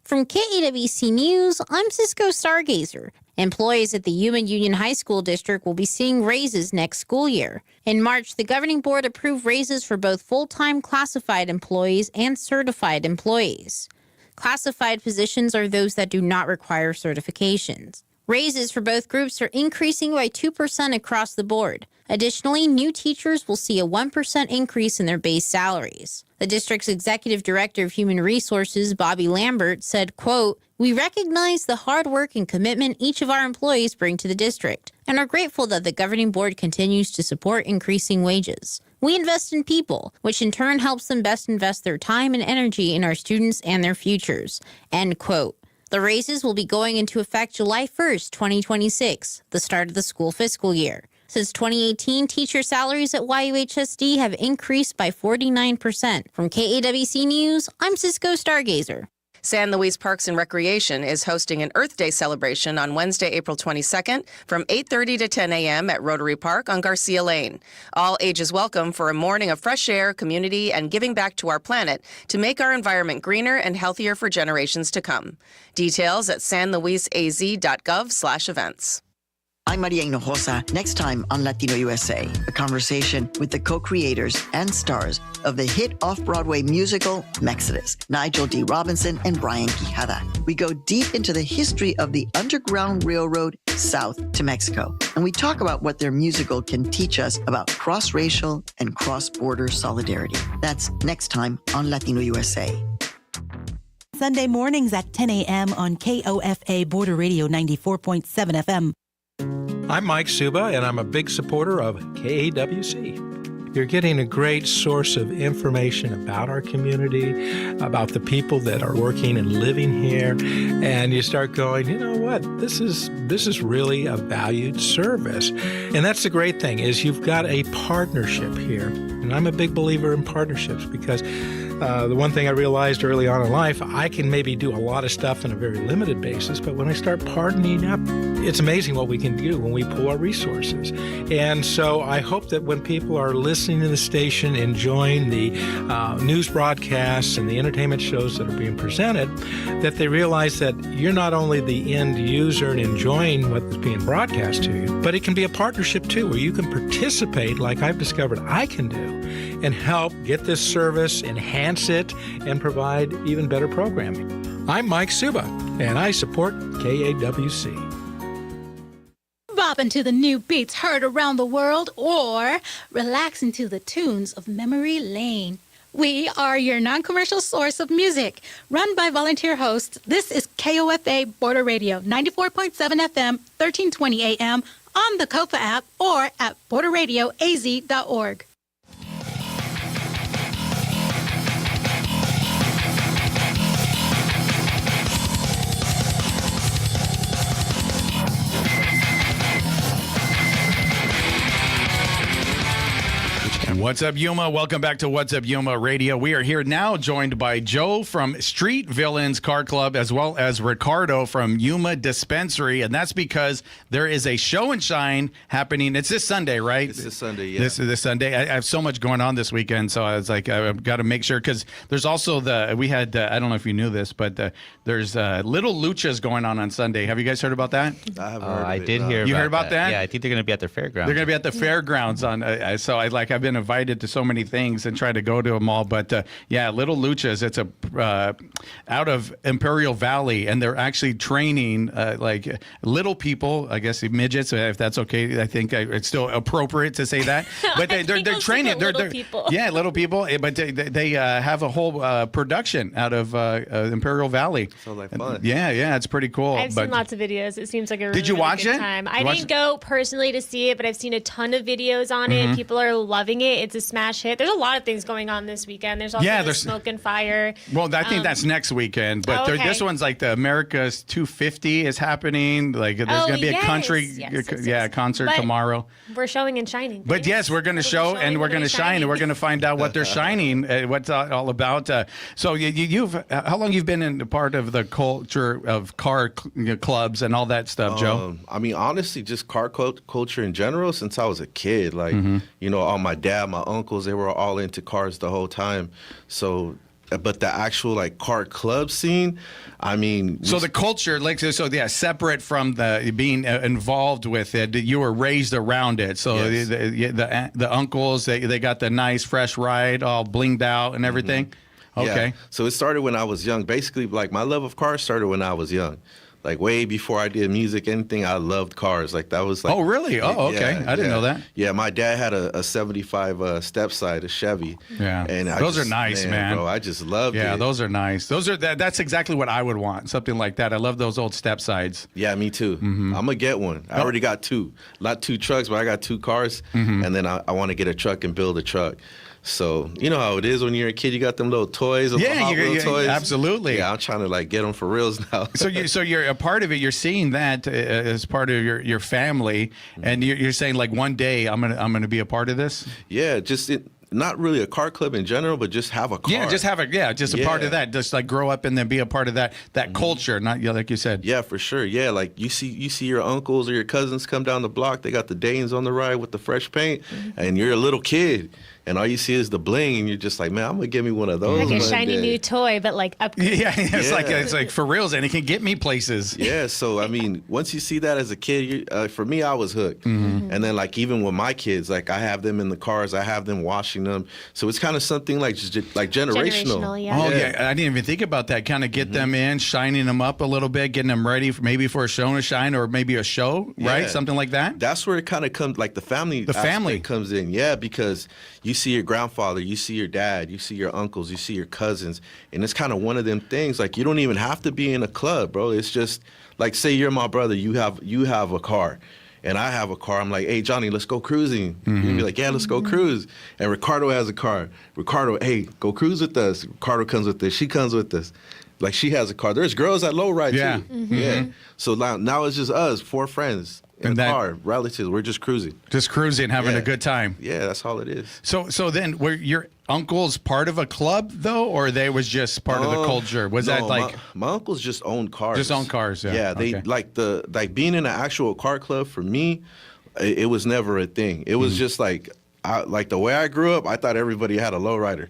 From KAWC News, I'm Cisco Stargazer. Employees at the Yuma Union High School District will be seeing raises next school year. In March, the governing board approved raises for both full-time classified employees and certified employees. Classified positions are those that do not require certifications. Raises for both groups are increasing by 2% across the board. Additionally, new teachers will see a 1% increase in their base salaries. The district's executive director of human resources, Bobby Lambert, said, quote, "We recognize the hard work and commitment each of our employees bring to the district and are grateful that the governing board continues to support increasing wages. We invest in people, which in turn helps them best invest their time and energy in our students and their futures." End quote. The raises will be going into effect July 1st, 2026, the start of the school fiscal year. Since 2018, teacher salaries at YUHSD have increased by 49%. From KAWC News, I'm Cisco Stargazer. San Luis Parks and Recreation is hosting an Earth Day celebration on Wednesday, April 22nd from 8:30 to 10 a.m. at Rotary Park on Garcia Lane. All ages welcome for a morning of fresh air, community, and giving back to our planet to make our environment greener and healthier for generations to come. Details at sanluisaz.gov/events. I'm Maria Hinojosa. Next time on Latino USA, a conversation with the co-creators and stars of the hit off-Broadway musical Mexodus, Nigel D. Robinson and Brian Quijada. We go deep into the history of the Underground Railroad south to Mexico, and we talk about what their musical can teach us about cross-racial and cross-border solidarity. That's next time on Latino USA. Sunday mornings at 10 a.m. on KOFA Border Radio 94.7 FM. I'm Mike Suba, and I'm a big supporter of KAWC. You're getting a great source of information about our community, about the people that are working and living here, and you start going, you know what, this is really a valued service. And that's the great thing, is you've got a partnership here. And I'm a big believer in partnerships because the one thing I realized early on in life, I can maybe do a lot of stuff on a very limited basis, but when I start partnering up, it's amazing what we can do when we pool our resources. And so I hope that when people are listening to the station, enjoying the news broadcasts and the entertainment shows that are being presented, that they realize that you're not only the end user and enjoying what's being broadcast to you, but it can be a partnership too, where you can participate like I've discovered I can do and help get this service, enhance it, and provide even better programming. I'm Mike Suba, and I support KAWC. Bopping to the new beats heard around the world, or relaxing to the tunes of Memory Lane. We are your non-commercial source of music, run by volunteer hosts. This is KOFA Border Radio, 94.7 FM, 1320 AM, on the KOFA app, or at borderradioaz.org. What's up, Yuma? Welcome back to What's Up, Yuma Radio. We are here now joined by Joe from Street Villainz Car Club, as well as Ricardo from Yuma Dispensary. And that's because there is a show and shine happening. It's this Sunday, right? It's this Sunday, yeah. This Sunday. I have so much going on this weekend, so I was like, I've got to make sure, because there's also we had, I don't know if you knew this, but there's Little Luchas going on Sunday. Have you guys heard about that? I haven't heard of it. I did hear about that. You heard about that? Yeah, I think they're going to be at the fairgrounds. They're going to be at the fairgrounds on, so I've been invited to so many things and try to go to them all, but yeah, Little Luchas, it's a out of Imperial Valley, and they're actually training like little people, I guess midgets, if that's okay. I think it's still appropriate to say that, but they're training they're people. Yeah, little people, but they have a whole production out of Imperial Valley. Sounds like fun. Yeah, it's pretty cool. I've seen lots of videos. It seems like a really, Did you watch good it? time. You I watched didn't go personally to see it, but I've seen a ton of videos on it. People are loving it. It's a smash hit. There's a lot of things going on this weekend. There's also the Smoke and Fire. Well, I think that's next weekend, but this one's like the America's 250 is happening. Like there's going to be a country concert tomorrow. We're showing and shining. But yes, we're going to show and we're going to shine, and we're going to find out what they're shining, what's all about. So you've how long you've been in part of the culture of car clubs and all that stuff, Joe? I mean, honestly, just car culture in general since I was a kid. Like, you know, all my dad, my uncles, they were all into cars the whole time. So, but the actual like car club scene, I mean, so the culture, like, separate from the being involved with it, you were raised around it. So the uncles, they got the nice fresh ride, all blinged out and everything. Okay. Yeah. So it started when I was young. Basically, like my love of cars started when I was young. Like way before I did music, anything, I loved cars. Like that was like. Oh, really? Oh, okay. I didn't know that. Yeah, my dad had a 75 step side, a Chevy. Yeah. And those are nice, man. Bro, I just loved it. Yeah, those are nice. That's exactly what I would want. Something like that. I love those old step sides. Yeah, me too. I'm gonna get one. I already got two. Not two trucks, but I got two cars. And then I want to get a truck and build a truck. So, you know how it is when you're a kid, you got them little toys, toys. Absolutely. Yeah, I'm trying to like get them for reals now. So you're a part of it. You're seeing that as part of your family, and you're saying like one day I'm gonna be a part of this. Yeah, just not really a car club in general, but just have a car. Yeah, just have a part of that. Just like grow up and then be a part of that culture. Not like you said. Yeah, for sure. Yeah, like you see your uncles or your cousins come down the block. They got the Danes on the ride with the fresh paint, and you're a little kid. And all you see is the bling, and you're just like, man, I'm gonna give me one of those. Like a shiny new toy, but like upgraded. Yeah, it's like for reals, and it can get me places. Yeah, so I mean, once you see that as a kid, for me, I was hooked. And then like even with my kids, like I have them in the cars, I have them washing them, so it's kind of something like just like generational. Yeah. Oh yeah, I didn't even think about that. Kind of get them in, shining them up a little bit, getting them ready for a show and a shine, or maybe a show, right? Something like that. That's where it kind of comes, like the family comes in. Yeah, because you see your grandfather, you see your dad, you see your uncles, you see your cousins, and it's kind of one of them things. Like you don't even have to be in a club, bro. It's just like, say you're my brother, you have a car, and I have a car. I'm like, hey Johnny, let's go cruising. You'd be like, yeah, let's go cruise. And Ricardo has a car. Ricardo, hey, go cruise with us. Ricardo comes with us. She comes with us. Like she has a car. There's girls that low ride too. Yeah. So now it's just us, 4 friends. In the car, relatives, we're just cruising. Just cruising, having a good time. Yeah, that's all it is. So then, were your uncles part of a club, though, or they was just part of the culture? Was that like... My uncles just owned cars. Just owned cars, yeah. Yeah, they like being in an actual car club, for me, it was never a thing. It was just like... like the way I grew up, I thought everybody had a lowrider.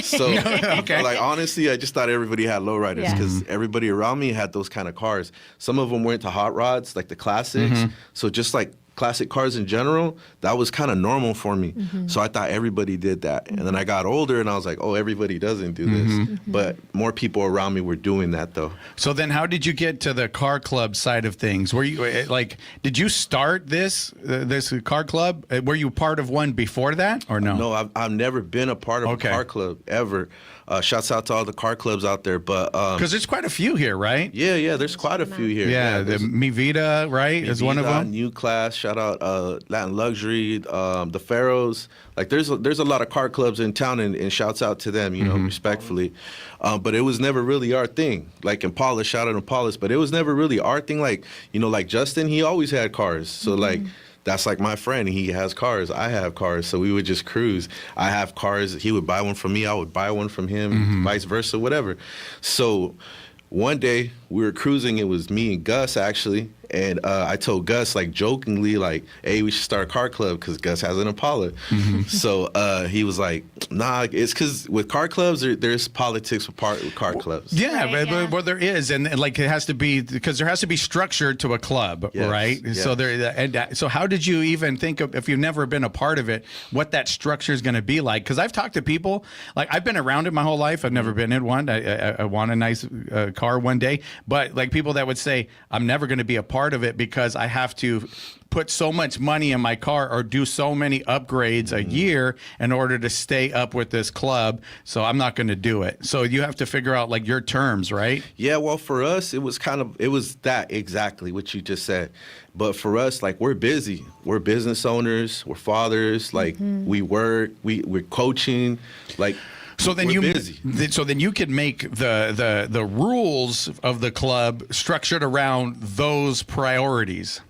So, like honestly, I just thought everybody had lowriders because everybody around me had those kind of cars. Some of them went to hot rods, like the classics. So just like classic cars in general, that was kind of normal for me. So I thought everybody did that. And then I got older and I was like, oh, everybody doesn't do this. But more people around me were doing that though. So then how did you get to the car club side of things? Were you like, did you start this car club? Were you part of one before that or no? No, I've never been a part of a car club ever. Shouts out to all the car clubs out there, but because there's quite a few here, right? Yeah, there's quite a few here. Yeah, the Mi Vida, right, is one of them. New Class, shout out Latin Luxury, the Pharaohs. Like there's a lot of car clubs in town, and shouts out to them, you know, respectfully. But it was never really our thing. Like Impala, shout out Impalas, but it was never really our thing. Like, you know, like Justin, he always had cars, so like. That's like my friend. He has cars. I have cars. So we would just cruise. I have cars. He would buy one from me. I would buy one from him, vice versa, whatever. So one day we were cruising. It was me and Gus, actually. And I told Gus, like, jokingly, like, hey, we should start a car club because Gus has an Impala. So he was like, nah, it's because with car clubs, there's politics with car clubs. Yeah, but there is. And like, it has to be, because there has to be structure to a club, right? Yes. So so how did you even think of, if you've never been a part of it, what that structure is going to be like? Because I've talked to people, like, I've been around it my whole life. I've never been in one. I want a nice car one day. But like people that would say, I'm never going to be a part of it because I have to put so much money in my car or do so many upgrades a year in order to stay up with this club. So I'm not going to do it. So you have to figure out like your terms, right? Yeah, well, for us, it was that exactly what you just said. But for us, like, we're busy. We're business owners. We're fathers. Like, we work. We're coaching. Like, so then we're busy. So then you could make the rules of the club structured around those priorities.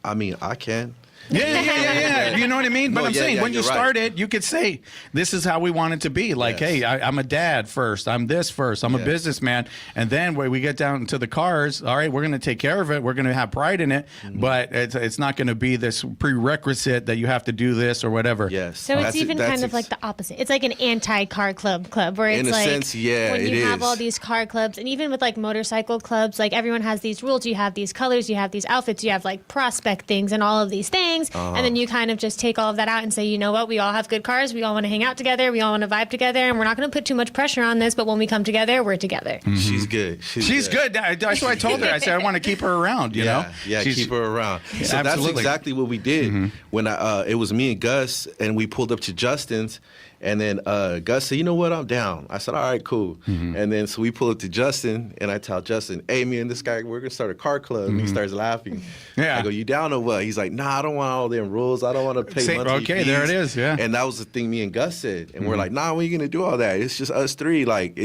I mean, I can. Yeah. You know what I mean? But No, I'm saying when you you're start right. it, you could say, this is how we want it to be. Like, hey, I'm a dad first. I'm this first. I'm a businessman. And then when we get down to the cars, all right, we're going to take care of it. We're going to have pride in it. But it's not going to be this prerequisite that you have to do this or whatever. Yes. So it's even kind of like the opposite. It's like an anti-car club where it's In a like sense, yeah, when it you have is. all these car clubs, and even with like motorcycle clubs, like everyone has these rules. You have these colors, you have these outfits, you have like prospect things and all of these things. And then you kind of just take all of that out and say, you know what, we all have good cars, we all want to hang out together, we all want to vibe together, and we're not going to put too much pressure on this, but when we come together, we're together. She's good. She's good. That's what I told her. I said I want to keep her around, you know? Yeah, keep her around. Yeah, so absolutely. that's exactly what we did when it was me and Gus, and we pulled up to Justin's. And then Gus said, you know what, I'm down. I said, all right, cool. And then so we pull up to Justin, and I tell Justin, hey, me and this guy, we're going to start a car club. And he starts laughing. Yeah. I go, you down or what? He's like, nah, I don't want all them rules. I don't want to pay monthly okay, fees. there it is, yeah. And that was the thing me and Gus said. And we're like, nah, we ain't going to do all that. It's just us three. Like,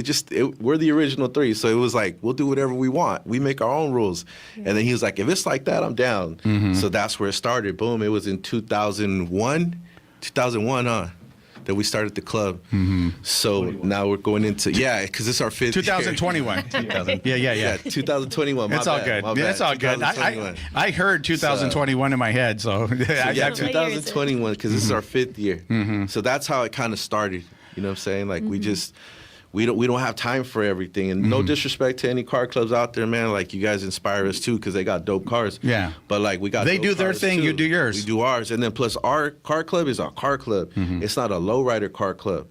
we're the original three. So it was like, we'll do whatever we want. We make our own rules. And then he was like, if it's like that, I'm down. So that's where it started. Boom. It was in 2001, huh? That we started the club. So now we're going into, because it's our 5th 2021. Yeah. 2021. It's all good. It's all good. I heard 2021 in my head, so. 2021, because this is our 5th year. So that's how it kind of started. You know what I'm saying? Like, we don't have time for everything. And no disrespect to any car clubs out there, man. Like, you guys inspire us too, because they got dope cars. Yeah. But like, we got They dope do their cars, thing, too. you do yours. We do ours. And then plus our car club is our car club. It's not a lowrider car club.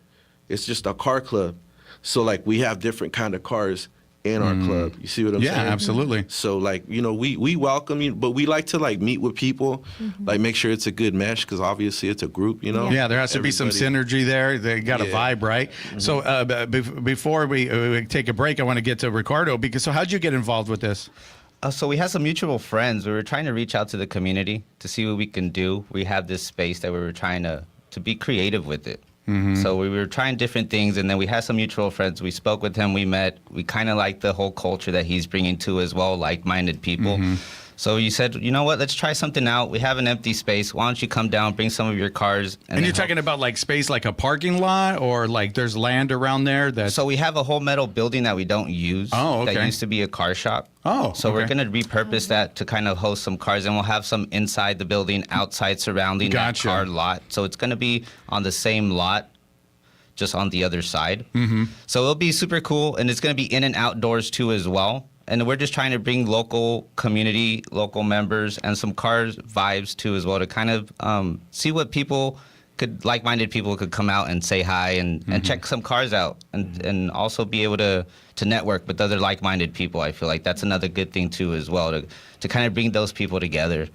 It's just a car club. So like, we have different kind of cars in our club. You see what I'm saying? Yeah, absolutely. So like, you know, we welcome you, but we like to like meet with people, like make sure it's a good mesh, because obviously it's a group, you know? Yeah, there has to be some synergy there. They got a vibe, right? So before we take a break, I want to get to Ricardo, so how'd you get involved with this? So we had some mutual friends. We were trying to reach out to the community to see what we can do. We have this space that we were trying to be creative with it. So we were trying different things, and then we had some mutual friends. We spoke with him, we met. We kind of liked the whole culture that he's bringing to as well, like-minded people. So you said, you know what, let's try something out. We have an empty space. Why don't you come down, bring some of your cars. And you're talking about like space like a parking lot, or like there's land around there? So we have a whole metal building that we don't use. Oh, okay. That used to be a car shop. Oh, so we're going to repurpose that to kind of host some cars, and we'll have some inside the building, outside surrounding that car lot. So it's going to be on the same lot, just on the other side. So it'll be super cool, and it's going to be in and outdoors too as well. And we're just trying to bring local community, local members, and some cars vibes too as well, to kind of see what people could, like-minded people could come out and say hi and check some cars out, and also be able to network with other like-minded people. I feel like that's another good thing too as well, to kind of bring those people together.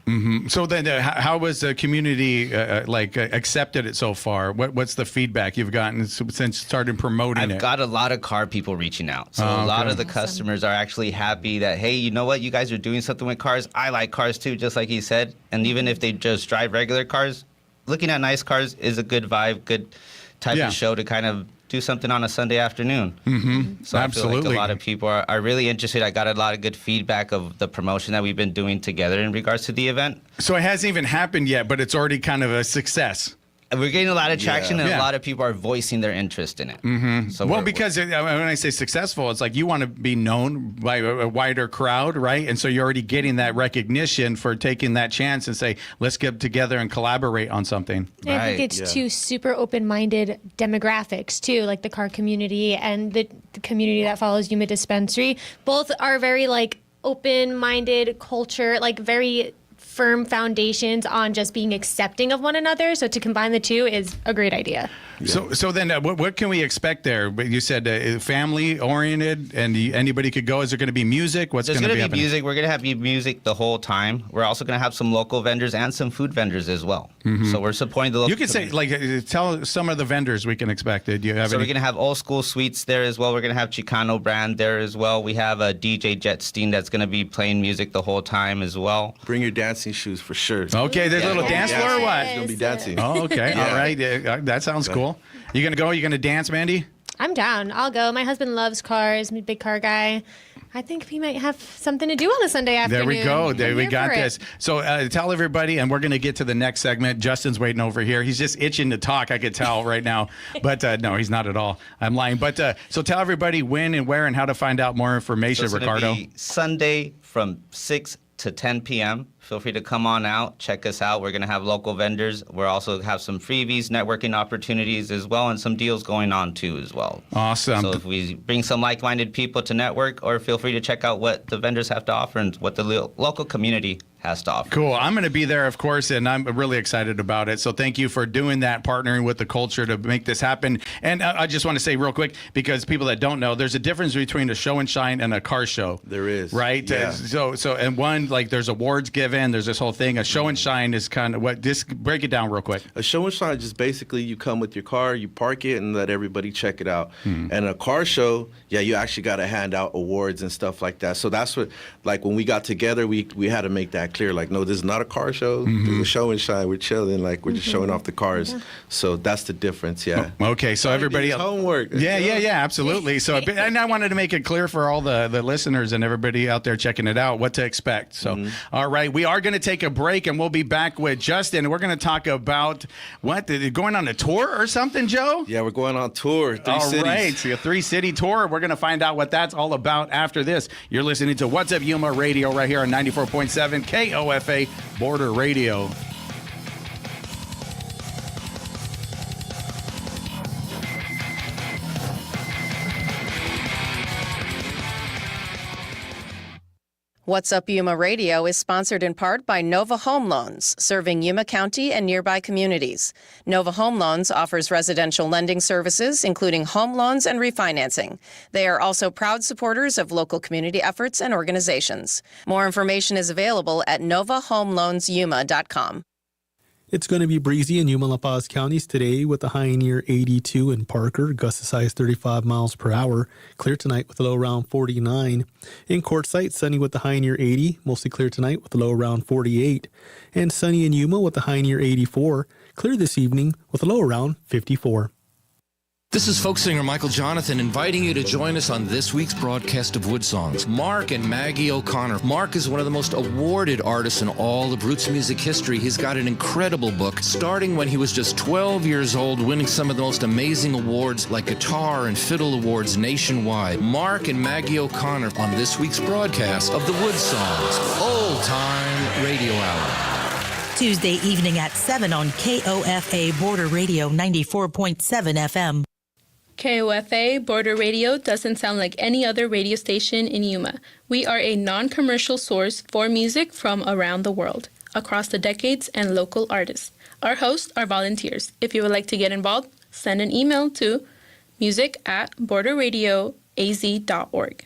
So then how was the community accepted it so far? What's the feedback you've gotten since started promoting it? I've got a lot of car people reaching out. So a lot of the customers are actually happy that, hey, you know what, you guys are doing something with cars. I like cars too, just like he said. And even if they just drive regular cars, looking at nice cars is a good vibe, good type of show to kind of do something on a Sunday afternoon. So I feel like a lot of people are really interested. I got a lot of good feedback of the promotion that we've been doing together in regards to the event. So it hasn't even happened yet, but it's already kind of a success. We're getting a lot of traction, and a lot of people are voicing their interest in it. So because when I say successful, it's like you want to be known by a wider crowd, right? And so you're already getting that recognition for taking that chance and say, let's get together and collaborate on something. And I think it's two super open-minded demographics too, like the car community and the community that follows Yuma Dispensary. Both are very like open-minded culture, like very firm foundations on just being accepting of one another. So to combine the two is a great idea. So then what can we expect there? You said family oriented and anybody could go. Is there going to be music? What's There's going to be happening? Music. We're going to have music the whole time. We're also going to have some local vendors and some food vendors as well. Mm-hmm. So we're supporting the local. You could say, tell some of the vendors we can expect. Do you have So any? we're going to have old school sweets there as well. We're going to have Chicano brand there as well. We have a DJ Jetstein that's going to be playing music the whole time as well. Bring your dancing shoes for sure. Okay, there's a little dance floor or what? It's going to be dancing. Oh, okay. All right. That sounds cool. You going to go? You going to dance, Mandy? I'm down. I'll go. My husband loves cars. I'm a big car guy. I think we might have something to do on a Sunday afternoon. There we go. There I'm we here got for it. this. So tell everybody, and we're going to get to the next segment. Justin's waiting over here. He's just itching to talk. I could tell right now. But no, he's not at all. I'm lying. But so tell everybody when and where and how to find out more information, So it's Ricardo. Be Sunday from 6 to 10 p.m. Feel free to come on out, check us out. We're going to have local vendors. We'll also have some freebies, networking opportunities as well, and some deals going on too as well. Awesome. So if we bring some like-minded people to network, or feel free to check out what the vendors have to offer and what the local community has to offer. Cool. I'm going to be there, of course, and I'm really excited about it. So thank you for doing that, partnering with the culture to make this happen. And I just want to say real quick, because people that don't know, there's a difference between a show and shine and a car show. There is. Right? Yeah. So and one, like there's awards given, there's this whole thing. A show and shine is kind of what, just break it down real quick. A show and shine is just basically you come with your car, you park it, and let everybody check it out. And a car show, you actually got to hand out awards and stuff like that. So that's what, like when we got together, we had to make that clear. Like, no, this is not a car show. This is a show and shine. We're chilling. Like, we're just showing off the cars. So that's the difference, Okay, so everybody else. Homework. Yeah, absolutely. So, and I wanted to make it clear for all the listeners and everybody out there checking it out what to expect. So, all right, we are going to take a break and we'll be back with Justin. We're going to talk about going on a tour or something, Joe? Yeah, we're going on tour. Three cities. All right, so a 3-city tour. We're going to find out what that's all about after this. You're listening to What's Up Yuma Radio right here on 94.7 KOFA Border Radio. What's Up Yuma Radio is sponsored in part by Nova Home Loans, serving Yuma County and nearby communities. Nova Home Loans offers residential lending services, including home loans and refinancing. They are also proud supporters of local community efforts and organizations. More information is available at novahomeloansyuma.com. It's going to be breezy in Yuma and La Paz counties today with a high near 82 in Parker, gusts as high as 35 miles per hour. Clear tonight with a low around 49. In Quartzsite, sunny with a high near 80, mostly clear tonight with a low around 48. And sunny in Yuma with a high near 84, clear this evening with a low around 54. This is folk singer Michael Jonathan inviting you to join us on this week's broadcast of Wood Songs. Mark and Maggie O'Connor. Mark is one of the most awarded artists in all of roots music history. He's got an incredible book, starting when he was just 12 years old, winning some of the most amazing awards like Guitar and Fiddle Awards nationwide. Mark and Maggie O'Connor on this week's broadcast of the Wood Songs Old Time Radio Hour. Tuesday evening at 7 on KOFA Border Radio 94.7 FM. KOFA Border Radio doesn't sound like any other radio station in Yuma. We are a non-commercial source for music from around the world, across the decades and local artists. Our hosts are volunteers. If you would like to get involved, send an email to music@borderradioaz.org.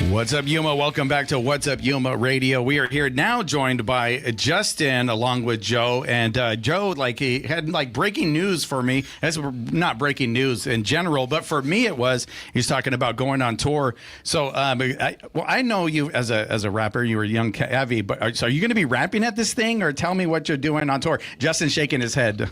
What's up, Yuma? Welcome back to What's Up Yuma Radio. We are here now joined by Justin along with Joe. And Joe, he had breaking news for me. That's not breaking news in general, but for me it was. He's talking about going on tour. So I know you as a rapper. You were young Avi, but so are you going to be rapping at this thing, or tell me what you're doing on tour? Justin's shaking his head.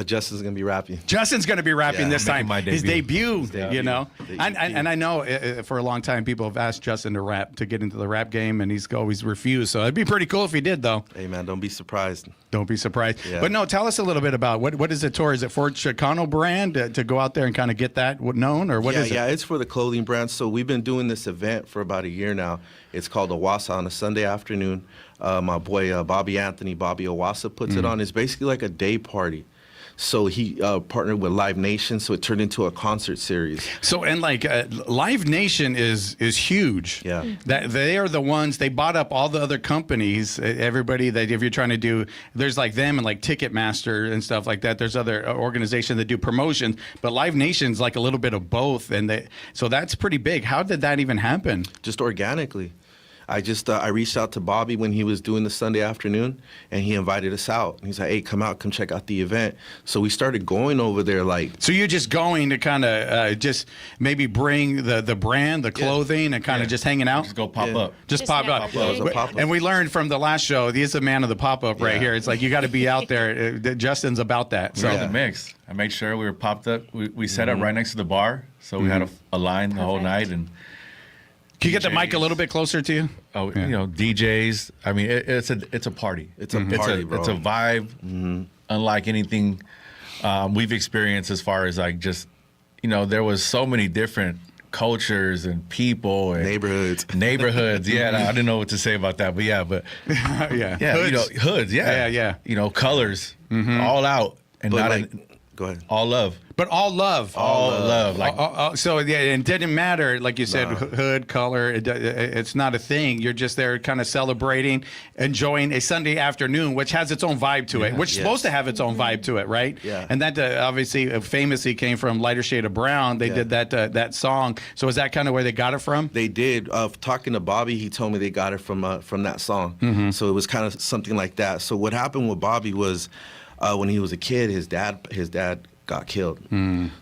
Justin's gonna be rapping. Justin's gonna be rapping this time. my His debut. debut. You know, and I know for a long time people have asked Justin to rap, to get into the rap game, and he's always refused. So it'd be pretty cool if he did, though. Hey man, don't be surprised. Don't be surprised. Yeah. But no, tell us a little bit about what is the tour? Is it for Chicano brand to go out there and kind of get that known, or what is it? Yeah, it's for the clothing brand. So we've been doing this event for about a year now. It's called Owasa on a Sunday afternoon. My boy Bobby Owasa puts it on. It's basically like a day party. So he partnered with Live Nation, so it turned into a concert series. So and Live Nation is huge. Yeah, that they are the ones, they bought up all the other companies. Everybody that if you're trying to do, there's like them and like Ticketmaster and stuff like that. There's other organizations that do promotions, but Live Nation's like a little bit of both, and so that's pretty big. How did that even happen? Just organically. I reached out to Bobby when he was doing the Sunday afternoon, and he invited us out. He's like, hey, come check out the event. So we started going over there So you're just going to kind of just maybe bring the brand, the clothing, and kind of just hanging out? Just go pop up. Just pop up. Pop-up. And we learned from the last show, he's the man of the pop-up right here. It's like you got to be out there. Justin's about that. So the mix. I made sure we were popped up. We set up right next to the bar, so we had a line the whole night. And can you get the mic a little bit closer to you? Oh, you know, DJs. I mean, it's a party. It's a party, bro. It's a vibe, unlike anything we've experienced as far as like just, you know, there was so many different cultures and people and neighborhoods. Yeah, I didn't know what to say about that, but yeah, hoods. You know, hoods. Yeah. You know, colors, all out, and But not go ahead. all love. But all love. All love. Like, so, yeah, it didn't matter, like you said, hood, color. It's not a thing. You're just there kind of celebrating, enjoying a Sunday afternoon, which has its own vibe to it, which is supposed to have its own vibe to it, right? Yeah. And that obviously famously came from Lighter Shade of Brown. They did that song. So is that kind of where they got it from? They did. Talking to Bobby, he told me they got it from that song. So it was kind of something like that. So what happened with Bobby was when he was a kid, his dad got killed.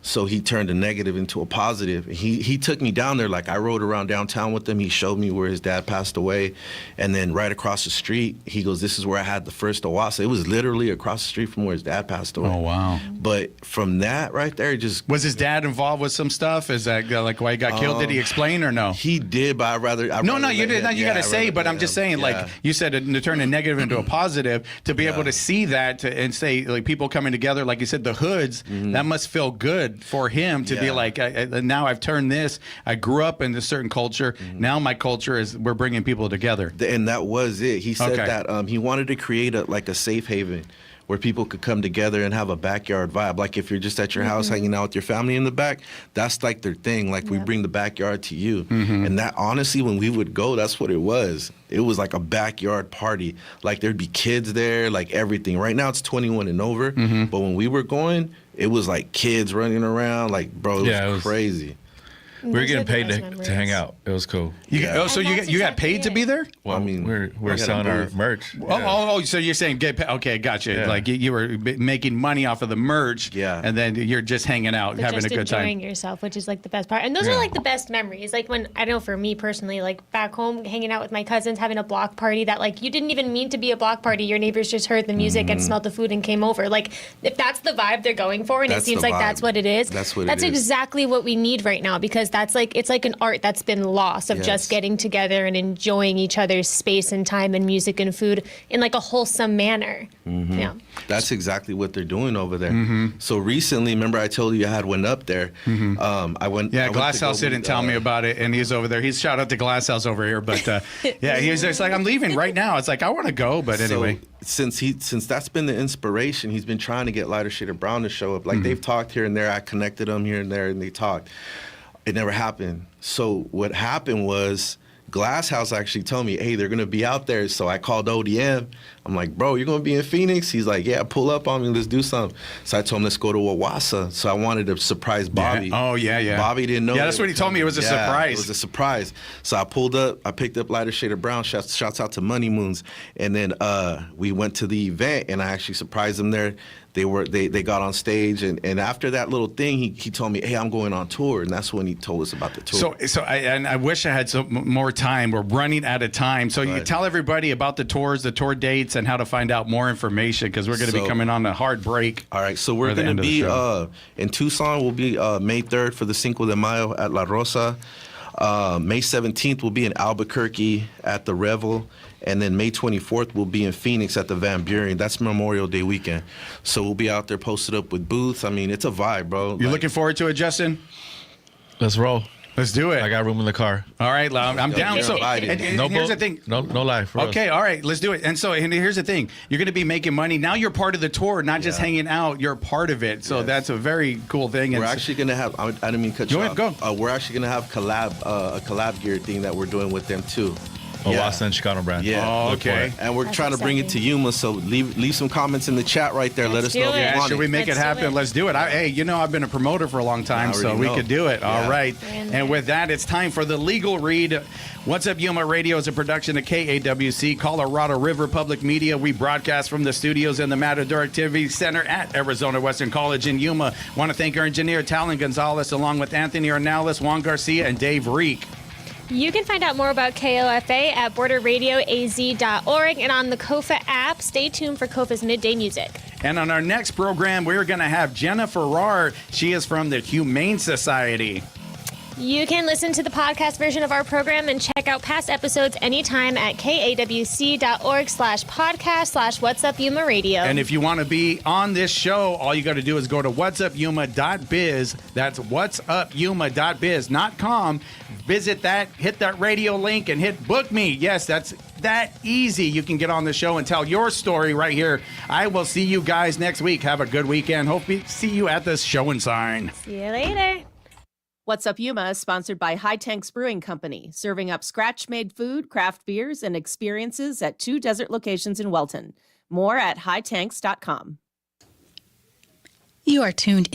So he turned a negative into a positive. He took me down there. Like I rode around downtown with him. He showed me where his dad passed away. And then right across the street, he goes, this is where I had the first Owasa. It was literally across the street from where his dad passed away. Oh, wow. But from that right there, just... Was his dad involved with some stuff? Is that like why he got killed? Did he explain or no? He did, but you didn't. You got to say, but I'm just saying, like you said, to turn a negative into a positive, to be able to see that and say, like people coming together, like you said, the hoods, that must feel good for him to be like, now I've turned this. I grew up in a certain culture. Now my culture is we're bringing people together. And that was it. He said that he wanted to create a safe haven where people could come together and have a backyard vibe. Like if you're just at your house hanging out with your family in the back, that's like their thing. Like we bring the backyard to you. And that honestly, when we would go, that's what it was. It was like a backyard party. Like there'd be kids there, like everything. Right now it's 21 and over. But when we were going, it was like kids running around. Like, bro, it was crazy. We were getting paid to hang out. It was cool. So you got paid to be there? Well, I mean, we're selling our merch. So you're saying get paid? Okay, gotcha. Yeah. Like you were making money off of the merch, and then you're just hanging out, But having just a good time. enjoying yourself, which is like the best part. And those are like the best memories. Like when, I know for me personally, like back home, hanging out with my cousins, having a block party that like you didn't even mean to be a block party. Your neighbors just heard the music and smelled the food and came over. Like if that's the vibe they're going for, and it seems like that's what it is. That's what That's it is. exactly what we need right now, because that's like, it's like an art that's been lost of just getting together and enjoying each other's space and time and music and food in like a wholesome manner. Yeah. That's exactly what they're doing over there. So recently, remember I told you I had went up there. I went. Yeah, Glasshouse didn't tell me about it, and he's over there. He's shout out to Glasshouse over here, but yeah, he's just like, I'm leaving right now. It's like I want to go, but anyway. So, since that's been the inspiration, he's been trying to get Lighter Shade of Brown to show up. Like they've talked here and there. I connected them here and there, and they talked. It never happened. So what happened was Glasshouse actually told me, hey, they're going to be out there. So I called ODM. I'm like, bro, you're going to be in Phoenix? He's like, yeah, pull up on me. Let's do something. So I told him, let's go to Owasa. So I wanted to surprise Bobby. Yeah. Oh, yeah. Bobby didn't know. Yeah, that's what he told me. It was a surprise. It was a surprise. So I pulled up. I picked up Lighter Shade of Brown. Shouts out to Money Moons. And then we went to the event, and I actually surprised them there. They got on stage, and after that little thing, he told me, hey, I'm going on tour, and that's when he told us about the tour. So I wish I had some more time. We're running out of time. So you tell everybody about the tours, the tour dates, and how to find out more information, because we're going to be coming on a hard break. All right. So we're going to be in Tucson. We'll be May 3rd for the Cinco de Mayo at La Rosa. May 17th, we'll be in Albuquerque at the Revel. And then May 24th, we'll be in Phoenix at the Van Buren. That's Memorial Day weekend. So we'll be out there posted up with booths. I mean, it's a vibe, bro. You looking forward to it, Justin? Let's roll. Let's do it. I got room in the car. All right, I'm down. So, and here's the thing. No life. Okay, all right, let's do it. And here's the thing. You're going to be making money. Now you're part of the tour, not just hanging out. You're part of it. So that's a very cool thing. We're actually going to have, I didn't mean to cut you off. Go ahead, we're actually going to have a collab gear thing that we're doing with them, too. Boston Chicano brand. Yeah. Oh, okay. And we're trying to bring it to Yuma, so leave some comments in the chat right there. Let us know if you want Should we make it happen? Let's do it. Hey, I've been a promoter for a long time, so we could do it. Yeah. All right. And with that, it's time for the legal read. What's Up Yuma Radio is a production of KAWC, Colorado River Public Media. We broadcast from the studios in the Matador Activity Center at Arizona Western College in Yuma. Want to thank our engineer, Talon Gonzalez, along with Anthony Ornelas, Juan Garcia, and Dave Reek. You can find out more about KOFA at borderradioaz.org and on the KOFA app. Stay tuned for KOFA's Midday Music. And on our next program, we're going to have Jenna Farrar. She is from the Humane Society. You can listen to the podcast version of our program and check out past episodes anytime at kawc.org/podcast/What's Up Yuma Radio. And if you want to be on this show, all you got to do is go to whatsupyuma.biz. That's whatsupyuma.biz, not com. Visit that, hit that radio link, and hit book me. Yes, that's that easy. You can get on the show and tell your story right here. I will see you guys next week. Have a good weekend. Hope we see you at the show and sign. See you later. What's Up Yuma is sponsored by High Tanks Brewing Company, serving up scratch-made food, craft beers, and experiences at 2 desert locations in Welton. More at hightanks.com. You are tuned